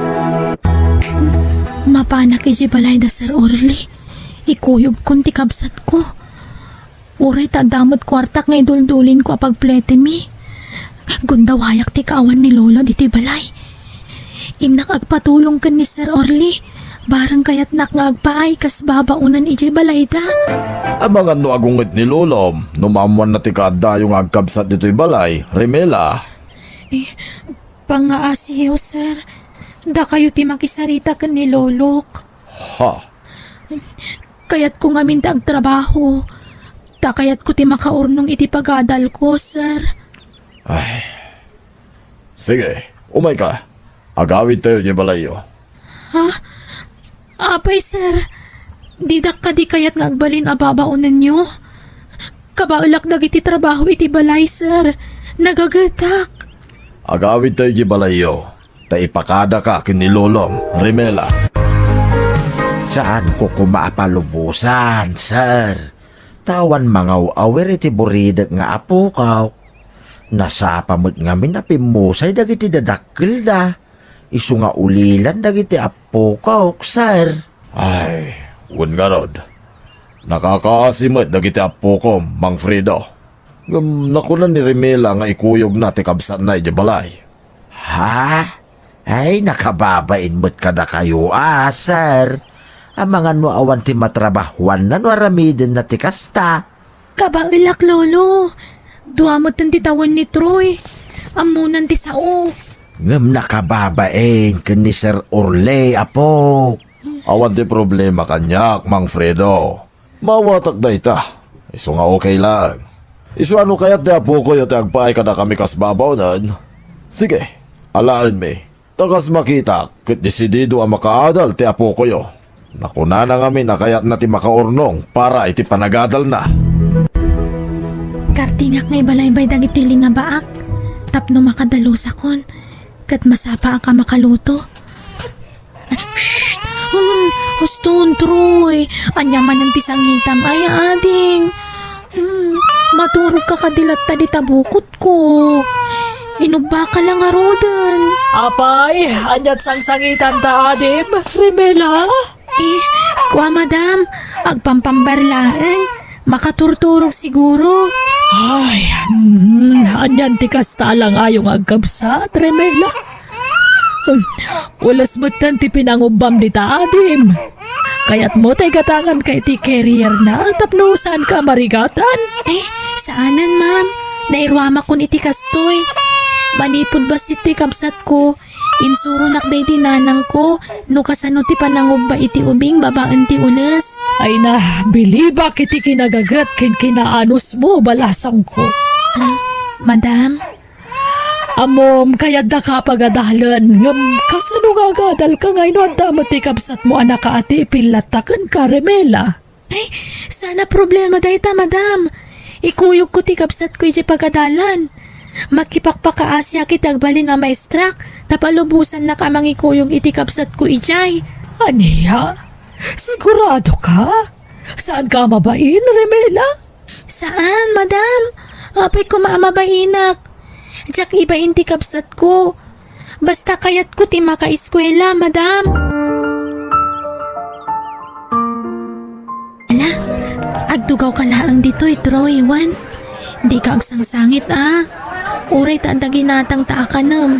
Mapanak ije balay da Sir Orly. Ikuyog kun ti kabsat ko. Uray ta damot kwartak nga iduldulin ko apag plete mi. Gundawayak ti kaawan ni lolo diti balay. Inak agpatulong kan ni Sir Orly. Barang kayat nak nga agpaay kas babaunan ije balay da. Amang ano agungit ni Lolom, numamuan na ti kada yung agkabsat dito'y balay, Remela. Pangaasiyo, sir. Da kayo ti makisarita kan ni lolok. Ha? Kayat ko nga minta agtrabaho. Da kayat ko ti makaurnong iti pagadal ko, sir. Sige, umay ka. Agawid tayo niya balayo. Apay, sir. Didak ka di kayat nga agbalin ababaunan nyo. Kabaulak dagiti trabaho iti balay, sir. Nagagatak. Agawid tayo niya balayo. Taipakada ka kini Lolom, Remela. Saan ko kumapalubusan, sir? Tawan mga awer iti buridak nga apukaw. Nasapamot nga minapimusay dagiti dadakkel da. Isu nga ulilan dagiti apukaw, sir. Ay, un nga rod. Nakakaasimot dagiti apo ko, Mang Fredo. Nakunan ni Remela nga ikuyog na ti kabsat na iti balay. Ha? Ay, nakababain mo't kada kayo, sir. Amangan mo awan ti matrabahuan na waramidin na ti kasta. Kabaulak, lolo. Duamot ang titawan ni Troy. Amunan ti sao. Ngam nakababain ka ni Sir Orly, apo. Awan ti problema kanyak, Mang Fredo. Mawatak da ita. Iso nga okay lang. Iso ano kaya't di apo ko yung agpaay ka na kami kasbabaw nan? Sige, alaan mi. Tagas makita, kit desidido ang makaadal ti apo ko yo. Nakuna na kami na kaya't na ti makaurnong para iti panagadal na. Kartingak ngay balaybay dagiti nga baak. Tapno makadalusa kon. Kat masapa ka makaluto. Huston, Troy. Anyaman ng tisang hitam ay ading. Maturog ka kadilat tadi tabukot ko. Inuba ka lang arodan. Apay, anyat sang-sangitan ta adim, Remela. Kuha madam, agpampambarlaeng. Makaturturog siguro. Ay, anyan ti kasta lang ayong agkabsat, Remela. Ulas matan ti pinangubam di ta adim. Kaya't mo tay gatangan kay ti carrier na tapno saan ka marigatan. Saanan ma'am? Nairwama kun iti kastoy. Manipod ba si ti kabsat ko? Insuro nakday ti nanang ko. No kasano ti panangubba iti ubing babaan ti ulas. Ay na, bilibak iti kinagagat kinaanos mo balasang ko. Madam? Amom, kaya da ka pagadalan. Ngam, kasano gagadal ka ngayon at damat ikabsat mo anak ka ati pilatakan ka, Remela. Ay, sana problema dayta, madam. Ikuyog ko ti kabsat ko iti pagadalan. Makipakpakaasya kitagbalin nga maestrak. Tapalubusan na kamang ikuyog iti kabsat ko ijay. Aniya? Sigurado ka? Saan ka mabain, Remela? Saan, madam? Apay ko maamabainak. Diyak iba inti kabsat ko. Basta kayat ko ti makaiskwela, madam. Ala, agdugaw ka laang dito Troy, Juan. Di ka agsangsangit, Uray ta daginatang taakanam.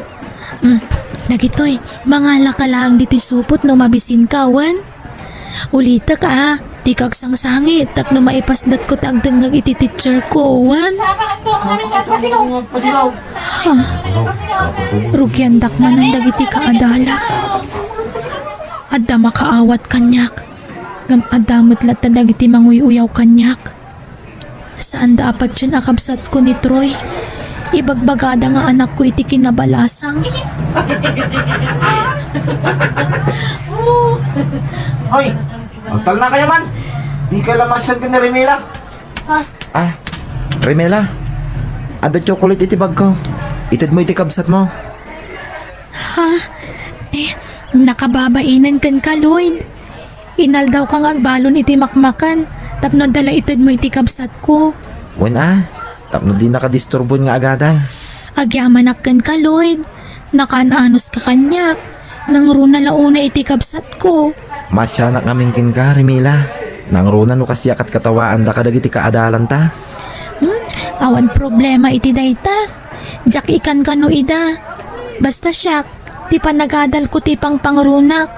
Nagitoy, mangala ka laang dito'y supot no mabisin ka, Juan. Ulita ka, iti kag sang sangit tapno maipasdat ko tag dengag iti teacher ko wan. Rugyandak man ang dagiti kaadala. Adda makaawat kanyak. Ngam adamot lata dagiti manguy-uyaw kanyak. Saan dapat yun akabsat ko ni Troy? Ibagbagada nga anak ko iti kinabalasang. Hoy! Agtal na kaya man! Di ka lamasan ka ni Remela. Ah, Remela. Ada chocolate iti bag ko. Itad mo iti kabsat mo. Nakababainan kan ka, Lloyd. Inal daw kang agbalon iti makmakan. Tapno dala itad mo iti kabsat ko. Wen tapno di nakadisturbo nga agada. Agyamanak kan ka, Lloyd. Nakaananos ka kanyak. Nangruna launa iti kabsat ko. Masya na kamingkin ka, Remela. Nangruna no kasyakat katawaan da kadag iti kaadalan ta. Awan problema iti dayta. Jak ikan ka no ida. Basta siyak, ti panagadal ko ti pang pangrunak.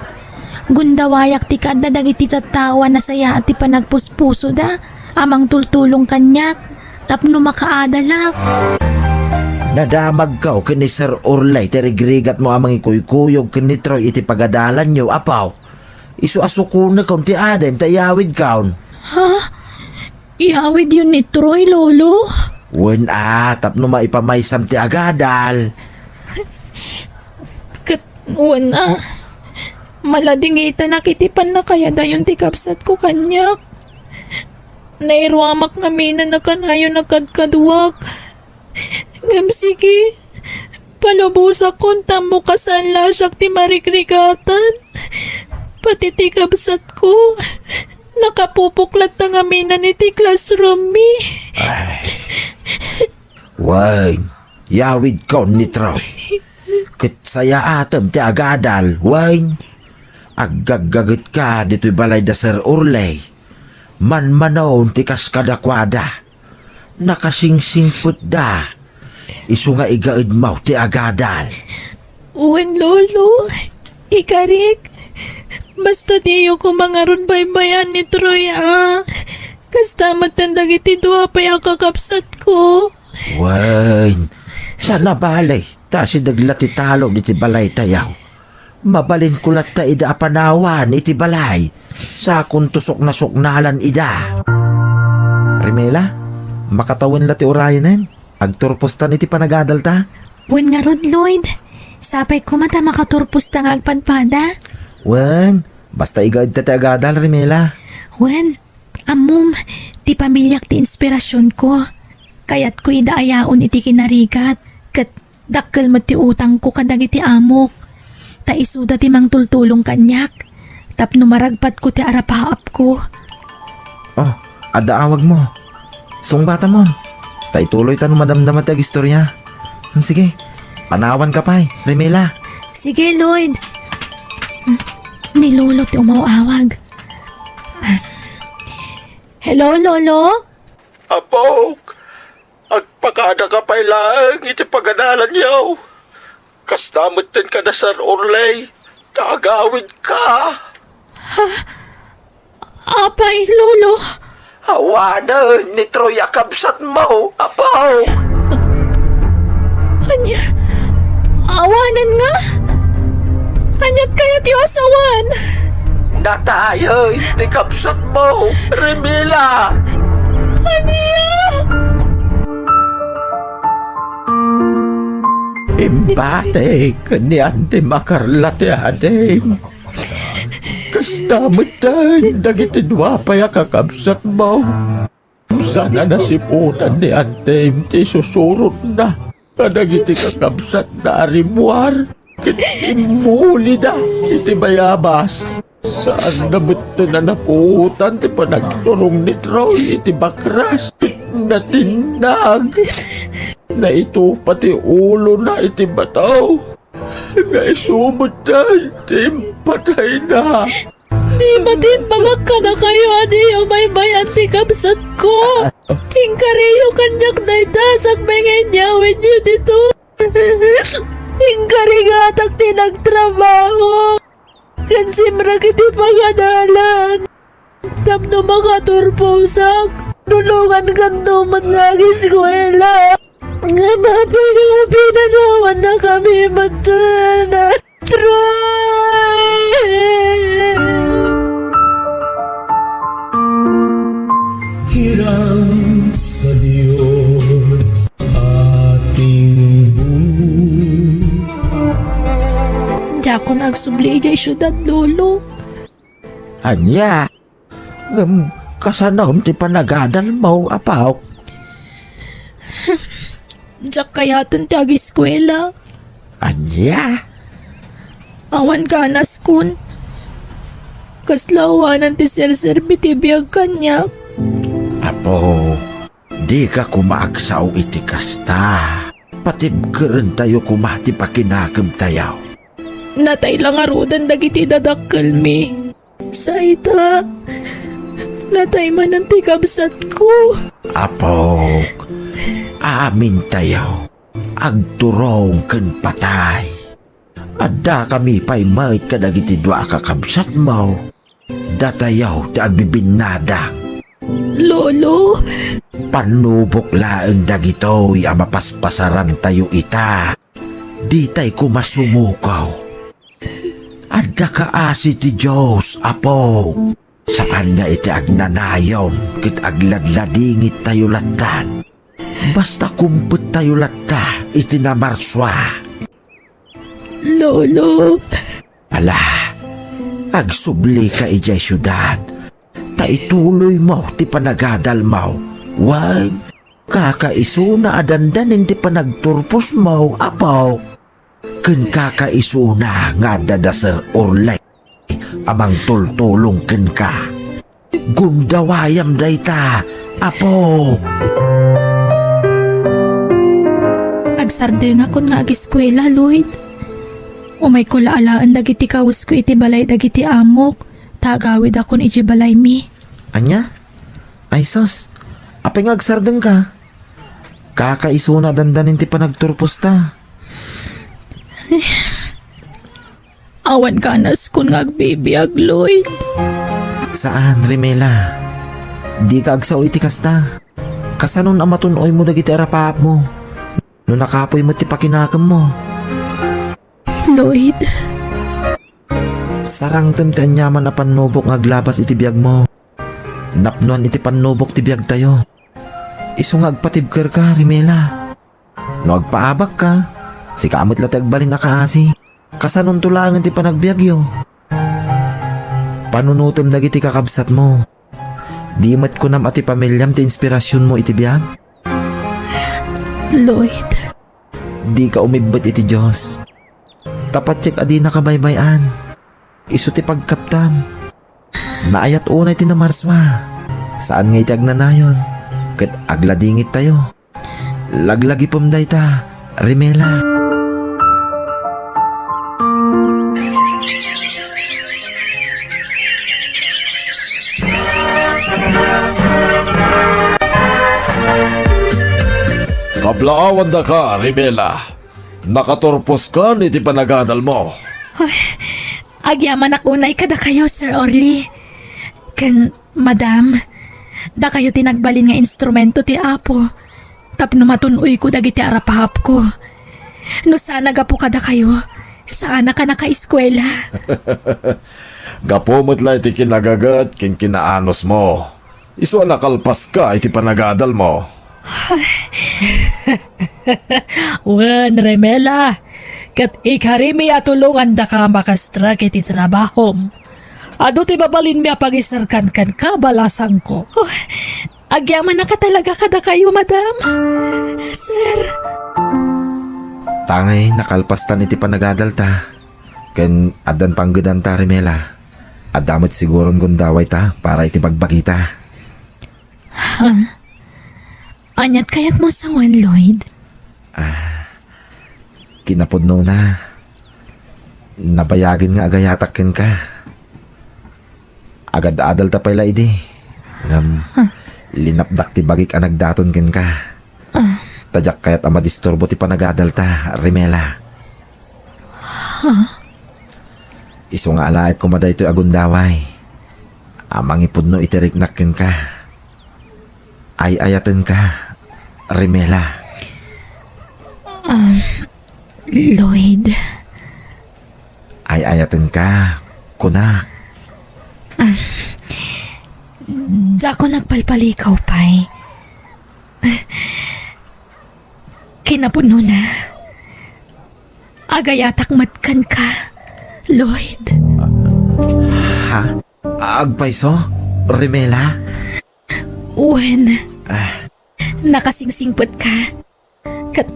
Gundawayak ti kadadag iti tatawa na saya at ti panagpuspuso da. Amang tultulong kanyak. Tapno makaadalak. Nadamag ka kini Sir Orlay terigrigat mo amang ikuykuyog kini Troy iti pagadalan nyo, apaw. Isu asukuna kaun ti Adem tayawid kaun. Iawid yun ni Troy, lolo. Wen tapno maipamaysam ti agadal. Katwan maladingita nakitipan na kaya dayon ti kapsat ko kanyak. Nairwamak ngamin na nakanayo nakadkaduwak. Ngam sige, palubusak kong tamo kasanla siyak ti marikrigatan. Pati ti kapsat ko, nakapupuklat na ngamin na ni ti classroom mi. Wen, yawid kaun ni Troy. Kitsaya atem ti agadal, wen. Aggagagit ka dito'y balay da Sir Orlay. Man-manaw ti kaskadakwada. Nakasingsingput da. Isu nga igaid mau ti agadal. Uwen, lolo. Ikarik. Basta diyo ko mangaron baybayan ni Troy, Kasta matandag iti duwa pa yung kakapsat ko. Wen, sana balay. Ta si daglati talo iti balay tayaw. Mabalin kulat ta ida apanawan iti balay. Sa akong tusok na suknalan ida. Remela, makatawin lati orayanen. Agturpostan iti panagadal ta. Uwen nga rod, Lloyd. Sapay ko mata makaturpos ta nga agpadpada. Wen, basta igaid ta ti agadal, Remela. Uwen, amom, ti pamilyak ti inspirasyon ko. Kayat ko idaayaon iti kinarigat. Kat dakkel mo ti utang ko kadag iti amok. Ta isuda ti mang tultulong kanyak. Tapno maragpat ko ti arapaap ko. Oh, adaawag mo. Sungbata mo. Ta ituloy ta no madamdamat ti agistorya. Sige, panawan ka pa Remela. Sige, Lloyd. Ni Lolo ti umawawag. Hello, Lolo? Apok, agpakada ka pa lang iti paganalan yaw. Kastamot din ka na Sir Orlay. Tagawid ka. Apay, Lolo. Hawanan ni Troy akabsat mo, apaw. Anya, awanan nga. Anyag kaya ti asawan. Natayo, iti kabsat mo, Remela. Imbate, kanyan ti makarlati adem. Kastamot tayo, dagiti dwa pa kakabsat mo. Sana nasiputan ni Antem ti susurot na. Kadagiti kakabsat na arimuar. Kitimuli na, iti bayabas. Saan na beto na naputan ti panagturong ni Troy, iti bakras. Natinag. Na ito pati ulo na iti bataw. Naisumot na, iti patay na. Di batin ka na kayo, adiyo may bayan ti kapsat ko. King kariyo kanyak na itasak mengen nyawin niyo dito. King karigatak tinagtrabaho. Kansimra kiti pagadalan. Tapno makaturposak. Tulungan kan naman nga eskwela. Nga mapinanawan na kami matana. Try! Hirang sa Diyos ating buhay. Diya ko nagsubli dyan syudad, lolo. Anya, kasanaw ti panagadal mo, apaw. Diya kaya ti ag-eskwela. Anya, Awan ka anas kun. Kaslawanan ti sir-serbi ti biyag kanyak. apo, di ka kumaagsaw iti kasta. Patibkeren tayo kumati pakinakam tayaw. Natay lang arudan dagiti dadakkel mi. Saita, natay man ang tikabsat ko. Apo, amin tayaw. Agturong ken patay. Adda kami pa'y may kadagiti dua kakabsat mo. Datayaw da agbibinada. Lolo, Panubok laeng dagitoy ang mapaspasaran tayo ita. Di tay kumasumukaw. Adda kaasi ti Diyos, apo. Sa kanya iti agnanayon, kit agladladingit tayo latan. Basta kumpet tayo latta, iti namarswa. lolo, Ala, agsubli ka ijay syudad. Taituloy mo ti panagadal mo. Wag, kakaisuna adandanin ti panagturpos mo, apaw. Ken kakaisuna nga dadasar orlay. Amang tultulong ken ka. Gumdawayam dayta, apo. agsarde nga kun nga ag-eskwela, Lloyd. Umay ko laalaan dagiti kawas ko iti balay dagiti amok. Tagawid akon iti balay mi. Anya? Ay sos, apay nga agsardeng ka. Kakaisuna dandanin ti panagturpos ta. Awan ka anas kun nga agbibiyag, Lloyd. Saan, Rimela? Di ka agsaw iti kasta. Kasanon ang matunoy mo dagiti arapaap mo. No nakapoy mo ti pakinakam mo. Lloyd, Sarang temten yaman na panubok nga aglabas iti biyag mo. Napnuan iti panubok ti biyag tayo. Isu nga agpatibker ka, Rimela. No agpaabak ka, si kamot latag balin na kaasi. Kasanon tulangan ti panagbiagyo. Panunutom dagiti kakabsat mo. Di mat ko nam ati pamilyam ti inspirasyon mo iti biyag. Lloyd, Di ka umibot iti Diyos. Tapat tiyag adi na kabaybayan. Isu ti pagkaptam. Naayat unay ti namarswa. Saan nga iti agnanayon? Kat agladingit tayo. Laglagi pumday ta, Rimela. Kablaawan da ka, Rimela. Nakaturpos ka ni ti panagadal mo. agyaman ako na ikada kayo, Sir Orly. Kan, madam, da kayo tinagbalin nga instrumento ti Apo. Tapno matunoy ko dagiti arapahap ko. No sana gapo kada kayo, sana ka naka-eskwela. Gapo mo't iti kinagagat kin kinaanos mo. Isu nakalpas ka iti panagadal mo. Wan, Remela, kat ikarimi atulungan da ka makastra kiti trabahom. Ado ti babalin mi apagisarkan kan kabalasang ko. Agyaman na ka talaga kada kayo, madam. Sir. Tangay nakalpastan iti panagadal ta. Ken adan panggedan ta, Rimela. Adamot siguron gundaway ta para iti pagbakita. Anyat kayat mo sa Juan Lloyd? Kinapudno na. Nabayagin nga agayatakin ka. Agad-adal ta pala idi. Linapdak ti bagik ang nagdaton ken ka. Tadyak kayat ang madisturbo ti panagadal ta, Rimela. Isu nga alait kumaday to'y agundaway. Amang ipudno itiriknakin ka. Ay ayaten ka, Rimela. Lloyd, Ay ayaten ka, kunak. di ako nagpalpalikaw, pay. Kinapuno na. Agayatak matkan ka, Lloyd. Ha? Agpaiso? Rimela? Uwan, nakasingsingpot ka. Kat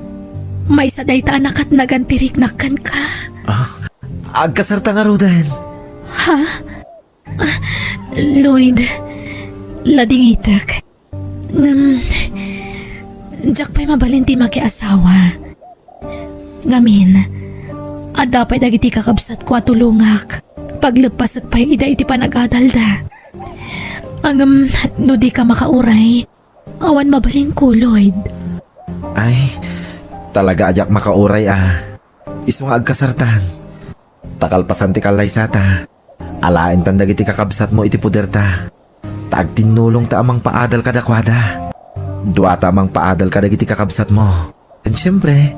may saday ta anak at nagantiriknakan ka. Agkasarta nga rudan. Lloyd, lading itak. Diyak pa'y mabalinti makiasawa. Ngamin, at dapat dagiti kakabsat ko at tulungak. Paglepas at pa'y ida iti panagadalda. No di ka makauray, awan mabalin ko, Lloyd. Ay, talaga ajak makauray Iso nga agkasartan. Takalpasan ti kalay sata. Alain tandag iti kakabsat mo iti puderta. Taag tinulong ta amang paadal kadakwada. Dua ta amang paadal kadag iti kakabsat mo. And syempre,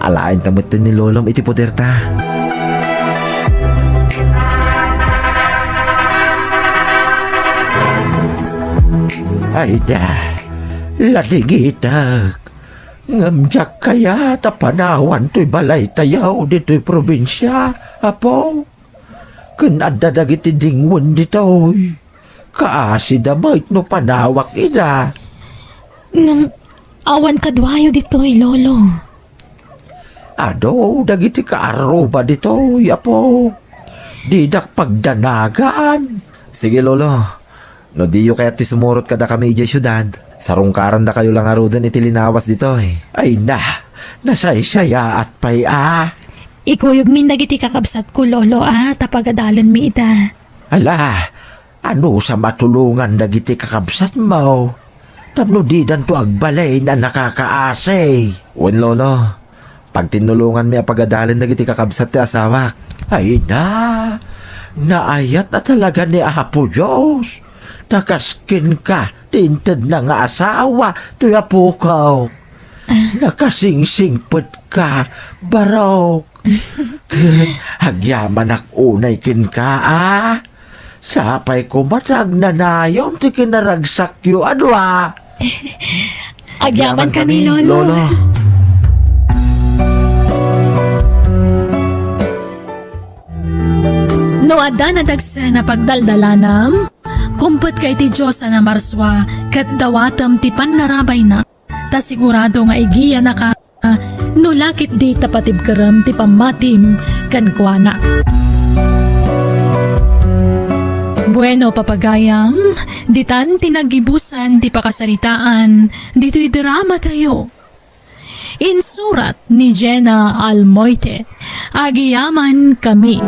alain tamot din ni lolom iti puderta. Ay da, ladigitag. Ngamjak kaya tapanawan to'y balay tayaw dito'y probinsya, apo. Kanadadag iti dingwan dito'y. Kaasi damait no panawak ida. Awan kadwayo dito'y, Lolo. Ado, dagiti kaaroba dito'y, apo. Didak pagdanagan. Sige lolo, no diyo kaya ti sumurot kada kami iti syudad. Sarungkaran da kayo lang arudan iti linawas dito Ay na, nasaysaya at pay Ikuyog min dagiti kakabsat ko, Lolo, tapagadalan mi ita. Ala, ano sa matulungan dagiti kakabsat mo? Tapno di dan to agbalay na nakakaasay. Wen lolo, pag tinulungan mi apagadalan dagiti kakabsat ti asawak. Ay na, naayat na talaga ni Apo Diyos. Takaskin ka, tinted na nga asawa, tuya po ka. Nakasingsingpot ka, barok. Hagyaman ak unay kin ka, Sapay ko matag nanayom, ti kinaragsak yu, Agyaman kami, Lolo. No adda na dagsa na pagdaldalanam, kumput kay ti Diyos na marswa, kat dawatam ti panarabay na, ta sigurado nga igiya na ka, no lakit di tapatib karam ti pamatim kan kuana. Bueno, papagayam, ditan tinagibusan ti pakasaritaan, dito'y drama tayo. Insurat ni Jenna Almoite, Agiyaman Kami.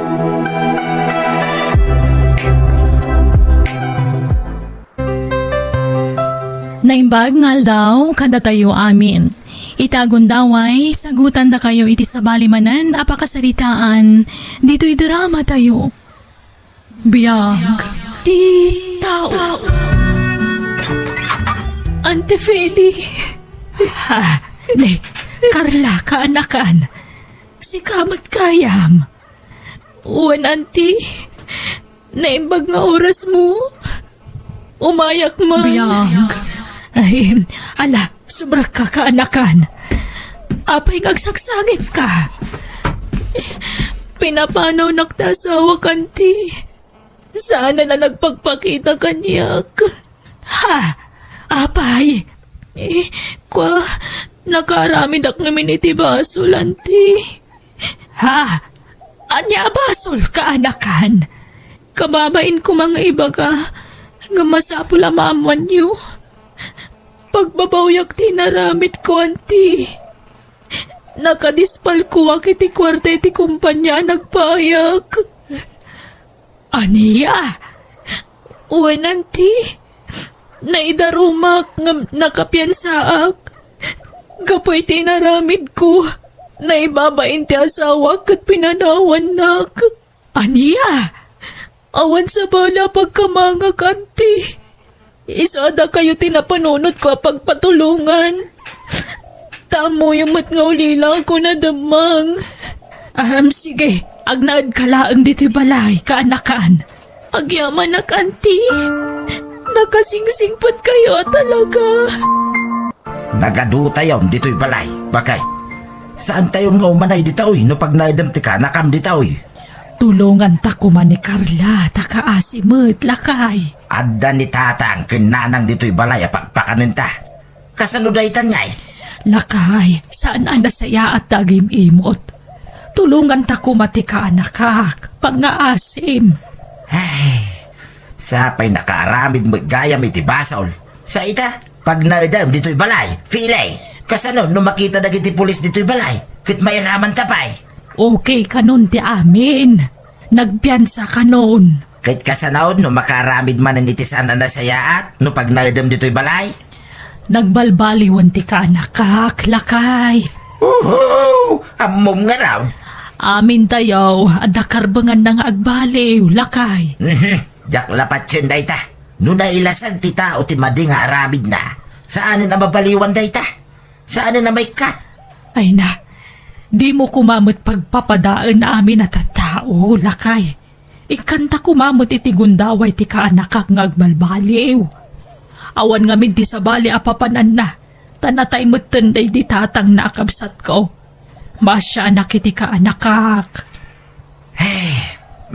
Naimbag ngal daw kada tayo amin. Itagon daway, sagutan da kayo iti sabalimanan apakasaritaan, dito'y drama tayo. Biyag ti tao. Ante Feli. Carla, kaanakan. Si Kamat Kayam. Uwan, Auntie. Naimbag nga oras mo. Umayak man. Biyag. Ay, ala, sobra ka kaanakan. Apay ngagsaksangit ka. Pinapanaw naktasawa, Auntie. Sana na nagpagpakita kanyak. Ha? Apay? Nakaramid ak namin iti basol, Auntie. Ha? Anya basol ka, anakan? Kababain ko mga iba ka, nga masapul amamuan niyo. Pagbabawyak tinaramid ko, Auntie. Nakadispal ko wak iti kwarta iti kumpanya nagpayak. Aniya? Uwan, Auntie. Naidarumak nga nakapiansaak. Kapoy tinaramid ko. Naibabain ti asawa kat pinanawan nak. Aniya? Awan sa bala pagkamangag, auntie. Isa da kayo tinapanunod ko pagpatulungan. Tamo yung matngawlila ko na damang. Sige, agnaad ka laang dito'y balay, kaanakan. Agyaman na, auntie. Nakasingsingpot kayo talaga. Nagadu tayo dito'y balay. Bakay? Saan tayo nga umanay dito'y no pag naidam ti ka nakam dito'y? Tulungan ta ko man ni Carla, takaasimot, lakay. Adda ni tatang kinanang dito'y balay apagpakanin ta. Kasano daytan ngay? Lakay, saan ang nasaya at dagim imot? Tulungan ta ko matika anakak, pangaasim. Ay, sapay nakaaramid magayam iti basol. Sa ita, pag naidam dito'y balay, filay. Kasano no makita dagiti pulis dito'y balay, kit may raman tapay. Okay kanon ti amin. Nagpiansa kanon. Kahit kasanaod no makaramid man ang itisan na nasayaat no pag naidam dito'y balay. Nagbalbaliwan ti ka anakak, lakay. Uhu! Amom nga raw. Amin tayo, adakarbangan ng agbaliw, lakay. Jak lapat yun dayta. No nailasag ti tao ti madi nga aramid na. Saan na mabaliwan dayta? Saan na may kat? Ay na, di mo kumamot pagpapadaan na amin at tao, lakay. Ikanta kumamot iti gundaway ti kaanakak nga agbalbaliw. Awan nga min ti sabali apapanan na, tanatay mo tenday di tatang nakabsat ko. Masya anak iti kaanakak.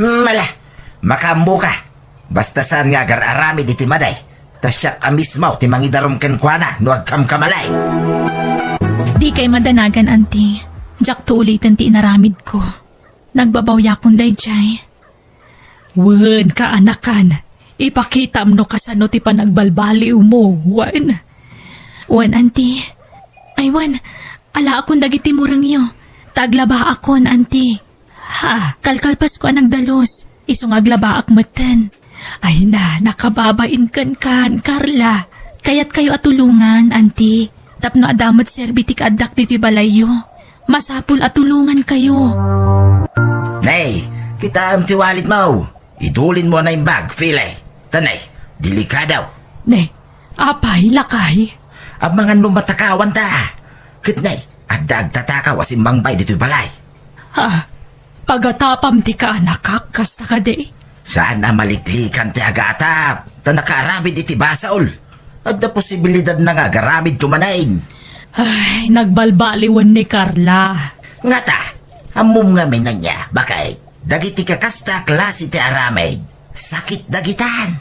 Mala, makambo ka. Basta saan nga agar-arami di ti maday. Tasyak amismaw ti mangidarom ken kuana no agkam kamalay. Di kay madanagan, auntie. Jak to ulitin ti inaramid ko. Nagbabawya kong dayjay. Wen, kaanakan. Ipakita mo kasano ti panagbalbaliw mo, wen. Wan, auntie. Ay, Wan. Ala akong dagiti murang iyo. Taglaba akon, auntie. Ha, kalkalpas ko ang nagdalos. Isong aglaba akmeten. Ay na, nakababain kan, Carla. Kaya't kayo atulungan, auntie. Tapno adamot serbitik adak diti balayo. Masapul atulungan kayo. Nay, kita ang tiwalit mo. Idulin mo na yung bag, filay. Tanay, delikadaw. Ne, apay, lakay. Ang mga numatakawan ta. Kitnay, adag tatakaw asin mangbay dito'y balay. Ha, pagatapam ti kaanakak, kasta ka de. Saan na maliklikan ti agatap? Ta nakaramid iti basaol. At na posibilidad na nga garamid tumanain. Ay, nagbalbaliwan ni Carla. Nga ta, amum nga may na niya. Bakit? Dagiti kakasta klase ti aramid. Sakit dagitan.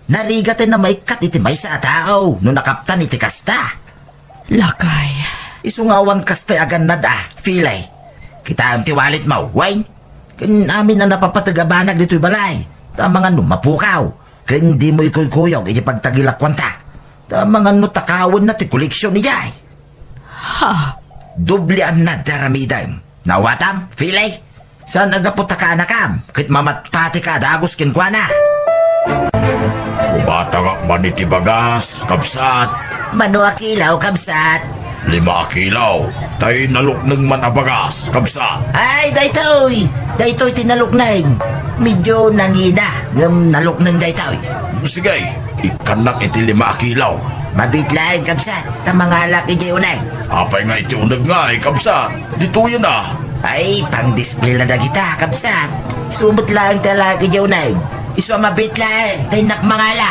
Narigatin na may kat iti may sa tao no nakaptan iti kasta. Lakay. Isungawan kasta agan na da, filay. Kita ang tiwalit mo, wine. Kan amin na napapatagabanag dito'y balay. Tamang ano, mapukaw. Kan di mo ikoy-kuyog iti pagtagilakwan ta. Tamang ano, takawin na ti koleksyon ni Jay. Ha, Dublian na daramidam. Nawatam, filay. Saan agaputa ka anakam? Kit mamatpati ka dagos kinkwana. Umatangak man iti bagas, kabsat. Mano akilaw, kabsat. 5 kilaw. Tay nalukneng man a bagas, kabsat. Ay, daytoy. Daytoy tinaluknay. Medyo nangina. Naluknang daytoy. Sige, ikanak iti 5 kilaw. Mabitlain, kabsat. Tamangalak iti unay. Apay nga iti unag nga, kabsat. Dito yun na. Ay, pang-display na kita, kabsat. Sumot lang talagi di unay. Iswa mabitlain. Tay nakmangala.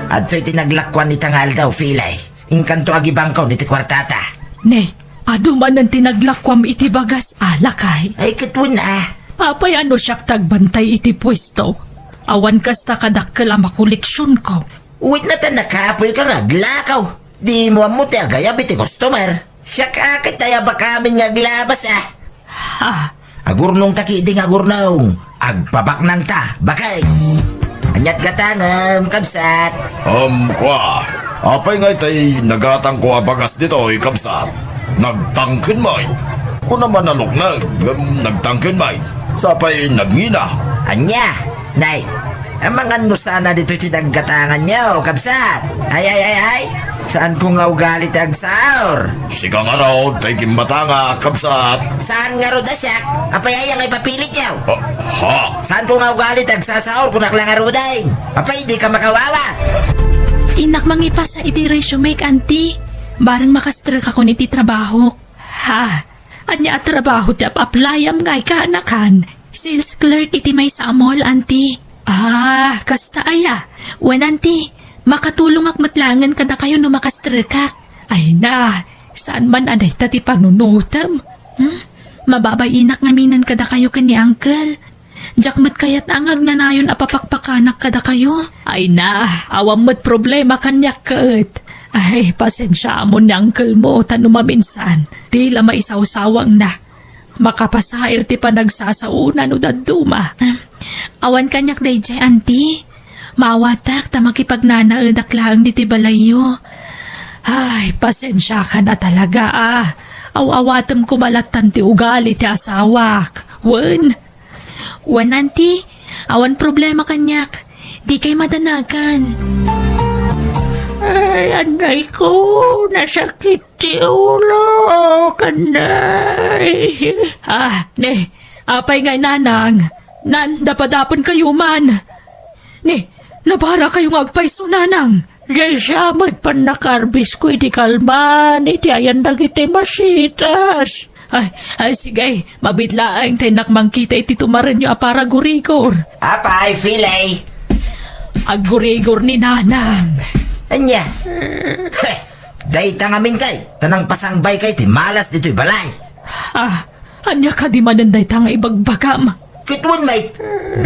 At to'y tinaglakwan ni tangal daw, filay. Inkanto agibangkaw ni ti kwartata. ne, aduman ng tinaglakwam iti bagas, lakay. Ay, katun na. Papay ano siyak tagbantay iti pwesto. Awan kasta kadakkel ang makoleksyon ko. Uwit na ta nakapoy ka nga, glakaw. Di mo mo ti agayab iti customer. Siya kakit tayo ba kami nga glabas Ha, Agurnong takiding agurnong. Agpabak nang ta, bakay. Anyat katangam, kabsat. Kwa. Apay nga tay nagatang ko a bagas dito, kabsat. Nagtangkin may. Kung naman naluknag, nagtangkin may. Sapay nagngina. Anya, nay. Ang mga ano sana dito tinaggatangan niyo, kabsat. Ay. Saan ko nga ugali ti agsaor? Sigang araw, tayo kimbatanga, kabsat. Saan nga ro da siya? Apay ay ang ipapilit yaw. Ha? Saan ko nga ugali ti agsasaor kung naklang aruday? Apay di ka makawawa. Inak mangipa sa iti resume, auntie. Barang makastrak ako niti trabaho. Ha? Anya at trabaho ti ap-applyam ngay kaanakan. Sales clerk iti may sa mall, auntie. Ah, kasta aya. Wen, auntie, makatulong ak matlangan kada kayo no makastrakak. Ay na, saan man aday tati panunutam? Mababay inak ngaminan kada kayo kani uncle. Jakmat kayat angag na nayon apapakpakanak kada kayo. Ay na, awam mo't problema kanyak kat. Ay, pasensya mo ni uncle mo tanumaminsan. Tila maisawsawang na. Makapasair ti panagsasauna no daduma. Awan kanyak dayjay, auntie. Maawatak ta makipagnanaadak lang diti balayo. Ay, pasensya ka na talaga ah. Awawatam kumalatan ti ugali ti asawak. Wan, auntie. Awan problema kanyak. Di kay madanagan. Ay, anay ko. Nasakit ti ulo. Kanay. Ah, ne. Apay ngay nanang. Nan, dapadapon kayo man. Ne, nabara kayong agpaiso nanang. Jay siya, magpanakarbis ko iti kalman. Iti ayan dagiti masitas. Ay, sige. Mabitlaang tinakmang kita iti tumarin nyo apara gurigor. Apay, filay. Agurigor ni nanang. Anya? Dahita ngamin kay. Tanang pasangbay kay ti malas dito'y balay. Ah, anya ka di mananday tanga ibagbagam. Kitwan may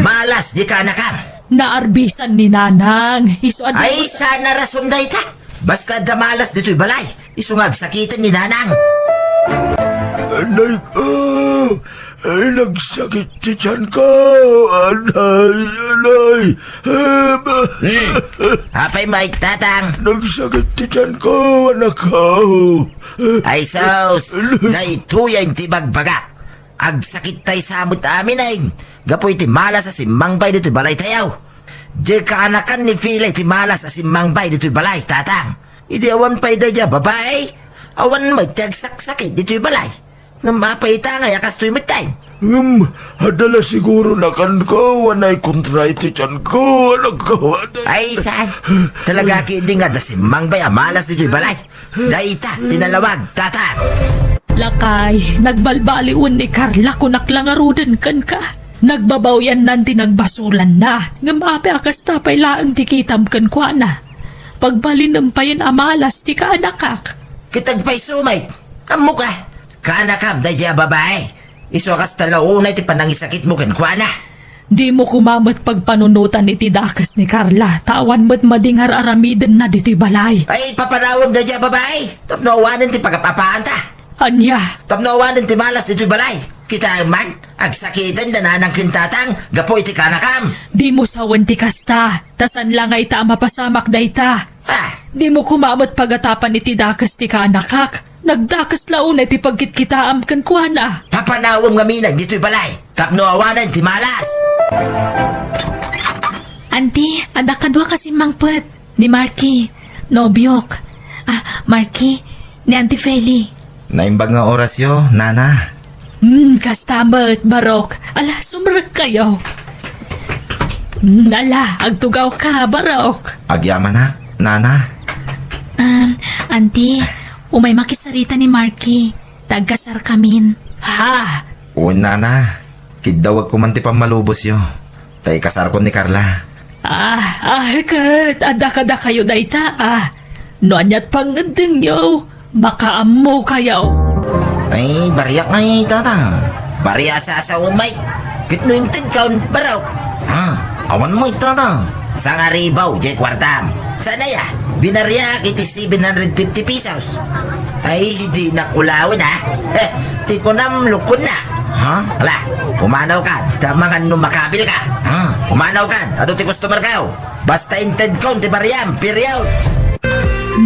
malas di ka nakam. Naarbisan ni nanang. Isuad Ay, sana rason dahita. Basta damalas dito'y balay. Isungag sakitan ni nanang. Anay ko! Ay, nagsakit si tiyan ko! Anay! Apay may tatang. Nagsakit si tiyan ko, anak ko! Ay sos. Day tuyan ti bagbaga. Agsakit tay samot amin ay. Gapoy ti malas sa simangbay dito'y balay tayaw. Di kaanakan ni Filay ti malas sa simangbay dito'y balay, tatang. Idi awan pa'y dadya babae. Awan may tiagsakit dito'y balay. Namapayta nga yakas to'y matay. Hadala siguro na kan ko, wanay kontray ti tiyan ko, anak ko, Ay saan? Talaga kindi nga da simangbay amalas dito'y balay. Daita, tinalawag, tatang. Lakay, nagbalbaliwan ni Carla kung naklangarudan kan ka. Nagbabawyan nanti nagbasulan na. Ngamapi akas tapay laang tikitam kan kwa na. Pagbalin payan amalas ti ka anakak. Kitagpay sumay. Amo ka. Kaanakam, dadya babae. Isuakas talaunay ti panangisakit mo kan kwa na. Di mo kumamat pagpanunutan iti dakas ni Carla. Tawan mo't madingar aramiden na diti balay. Ay, papanawam dadya babae. Tapno awanan ti pagapapaan ta. Anya, Tapno awanan ti malas dito'y balay. Kita man, agsakitan da na ng kintatang, gapo iti kanakam. di mo sawan ti kasta. Tasan lang ay ta mapasamak dayta. Ah, Di mo kumamot pagatapan iti dakas ti kanakak. Nagdakas launa ti pagkitkitaam kan kuana. papanawam nga minag dito'y balay. Tapno awanan ti malas. Auntie, ada kadwa kasi mangpet. Ni Marky. Nobyok. Ah, Marky. Ni Auntie Feli. Naimbag nga oras yo, nana. Kastamat, Barok. Ala, sumrag kayo. Ala, agtugaw ka, Barok. Agyaman na, nana. Auntie, umay makisarita ni Marky. Tagkasar kamin. Ha? O nana, kidawag ko man ti pamalubos yo. Tay kasar ko ni Carla. Kat, ada kayo dayta, Noanyat pangandeng yo, makaamo kayo. Ay, bariyak na tatang. Bariya sa umay. Kitnuintid kaun, baraw. Awan mo tatang. Sa nga ribaw, jay kwartam. Sana ya, binariya kiti 750 pesos. Ay, di nakulawin Ti ko nam lukon na. Ala, umanaw ka. Tamangan nung makabil ka. Umanaw ka. Ano ti customer ka? Basta inted kaun, ti bariyam, piryaw.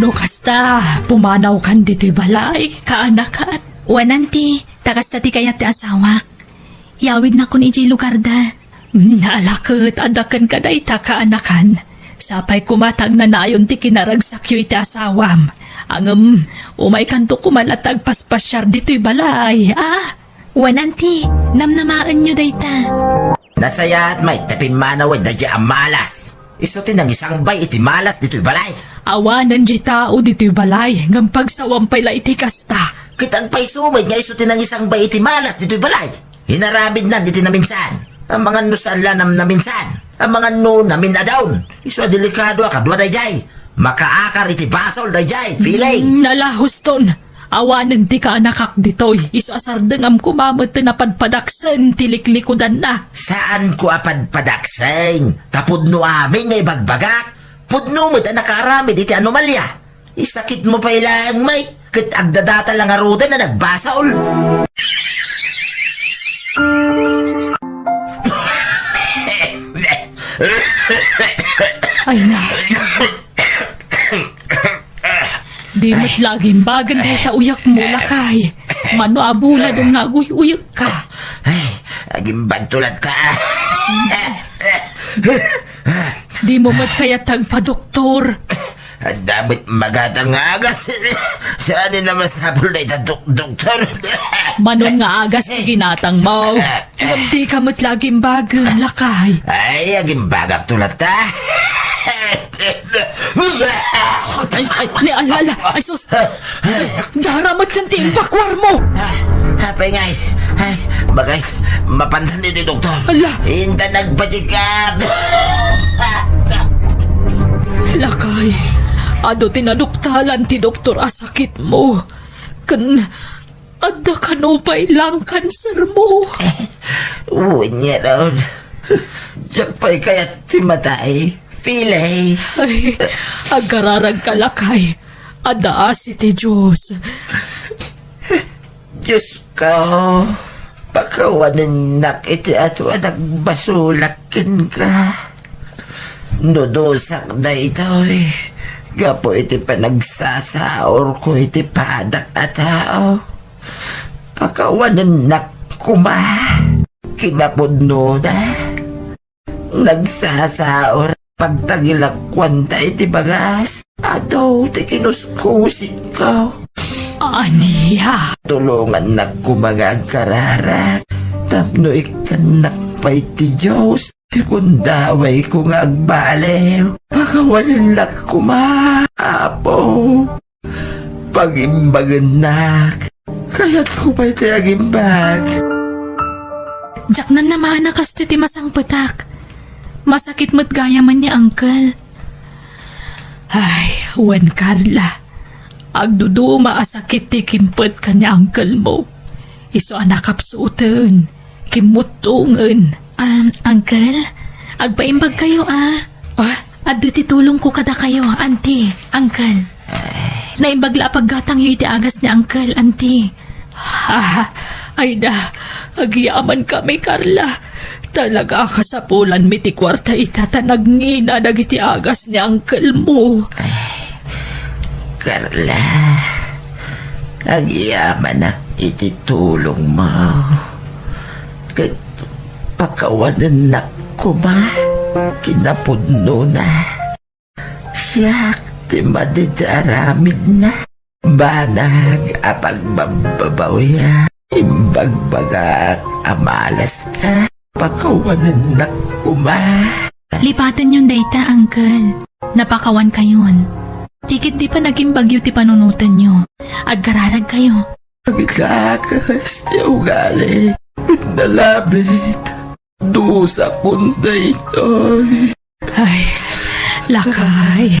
No kasta, pumanaw kan diti balay, kaanakan. Wananti, takas tati kayat ti asawak. Yawid na kun iji lugar da. Nalakot, adakan ka dayta kaanakan. Sapay kumatag na nayon ti kinaragsakyo iti asawam. Ang umay kanto kumalatag paspasyar dito'y balay. Wananti, namnamaan nyo dayta. Nasaya at may tapimanawan na dya ang malas. Isutin ang isang bay iti malas dito'y balay. Awanan di tao dito'y balay, ngam pagsawam pala iti kasta. Kitang pa'y sumid nga isutin ang isang bay iti malas dito'y balay. Hinarabid nan iti naminsan. Ang mga nusala naminsan. Ang mga namin na dawn. Iso delikado akadwa dayjay. Makaakar iti basol dayjay. Filay. Nalahuston, awanan di ka nakak dito'y. Iso asardeng am kumamot na padpadaksen, tiliklikudan na. Saan ko apadpadaksain? Tapudno amin nga ibagbagak. Pudno mo't ang nakaramid iti anomalya. Isakit mo pa ilang may. Kit agdadata lang arutan na nagbasaol. Ay na. Di mo't laging bagan dahil ta uyak mo lakay. Mano abula dong nga uyak ka. Ay, aging bantulat ka. Di mo mo't kaya tagpa-doktor. Ang damit magatang agas. Saan na masapol na ita doktor? Manon nga agas ti ginatang mo. Ngam di ka mo't laging bagan lakay. Ay, aging bagak tulat ta. Ni alala. Ay sus. Daramat sa bakwar mo. Hapay nga ay, bagay, mapantan dito doktor. Ala. Hinta nagpatikap. Lakay. Ado tinaduktalan ti doktor asakit mo. Adda ka no pa'y lang cancer mo. Unya raw. Diyak pa'y kayat si matay. Filay. Ay, agararag ka lakay. Adda si ti Diyos. Diyos ko. Pakawanin nakiti at nagbasulakin ka. Nudusak na ito'y. Gapo iti panagsasaor ko iti padak at tao. Pakawanan na kuma. Kinapudno na. Nagsasaor. Pagtagilakwan ta iti bagas. Ato ti kinuskusit ko. Aniya. Tulungan na kumagag kararak. Tapno ikanak pa iti Diyos. Sikundaway ko nga agbalew. Pakawalan lang kumaapo. Pagimbagan nak. Kaya't ko pa iti agimbag. Jak na naman nakas ti masang petak. Masakit mo't gaya man ni Uncle. Ay, Juan Carla. Agdudu maasakit ti kimpet ka ni Uncle mo. Iso anakapsuuten. Kimutungan. Uncle, agpaimbag kayo addo ti tulong ko kada kayo, auntie, uncle. Naimbagla paggatang yu iti agas ni uncle, auntie. Ay na, agyaman kami, Carla. Talaga kasapulan mi ti kwarta itatanagngina dagiti agas ni uncle mo. Carla, agyaman ak iti tulong mo. Pakawanan na kuma, kinapudno na. Siyak, ti madidaramid na. Banag, apagbababawiya. Imbagbaga, amalas ka. Pakawanan na kuma. Lipatan yung data, uncle. Napakawan kayon. Tikit di pa naging bagyo ti panunutan nyo. Agkararag kayo. Paglakas ti ugali. Nalabit. Dusa kunday ito'y. Ay, lakay.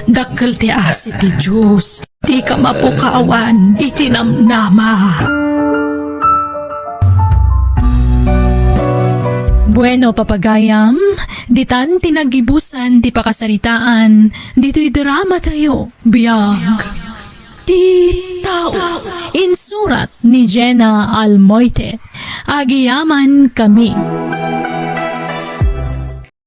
Dakkel ti asi ti Diyos. Di ka mapukaawan. Itinamnama. Bueno, papagayam, ditan tinagibusan, di pakasaritaan, dito'y drama tayo, biyag. Ti tao, insurat ni Jenna Almoite, agiyaman kami.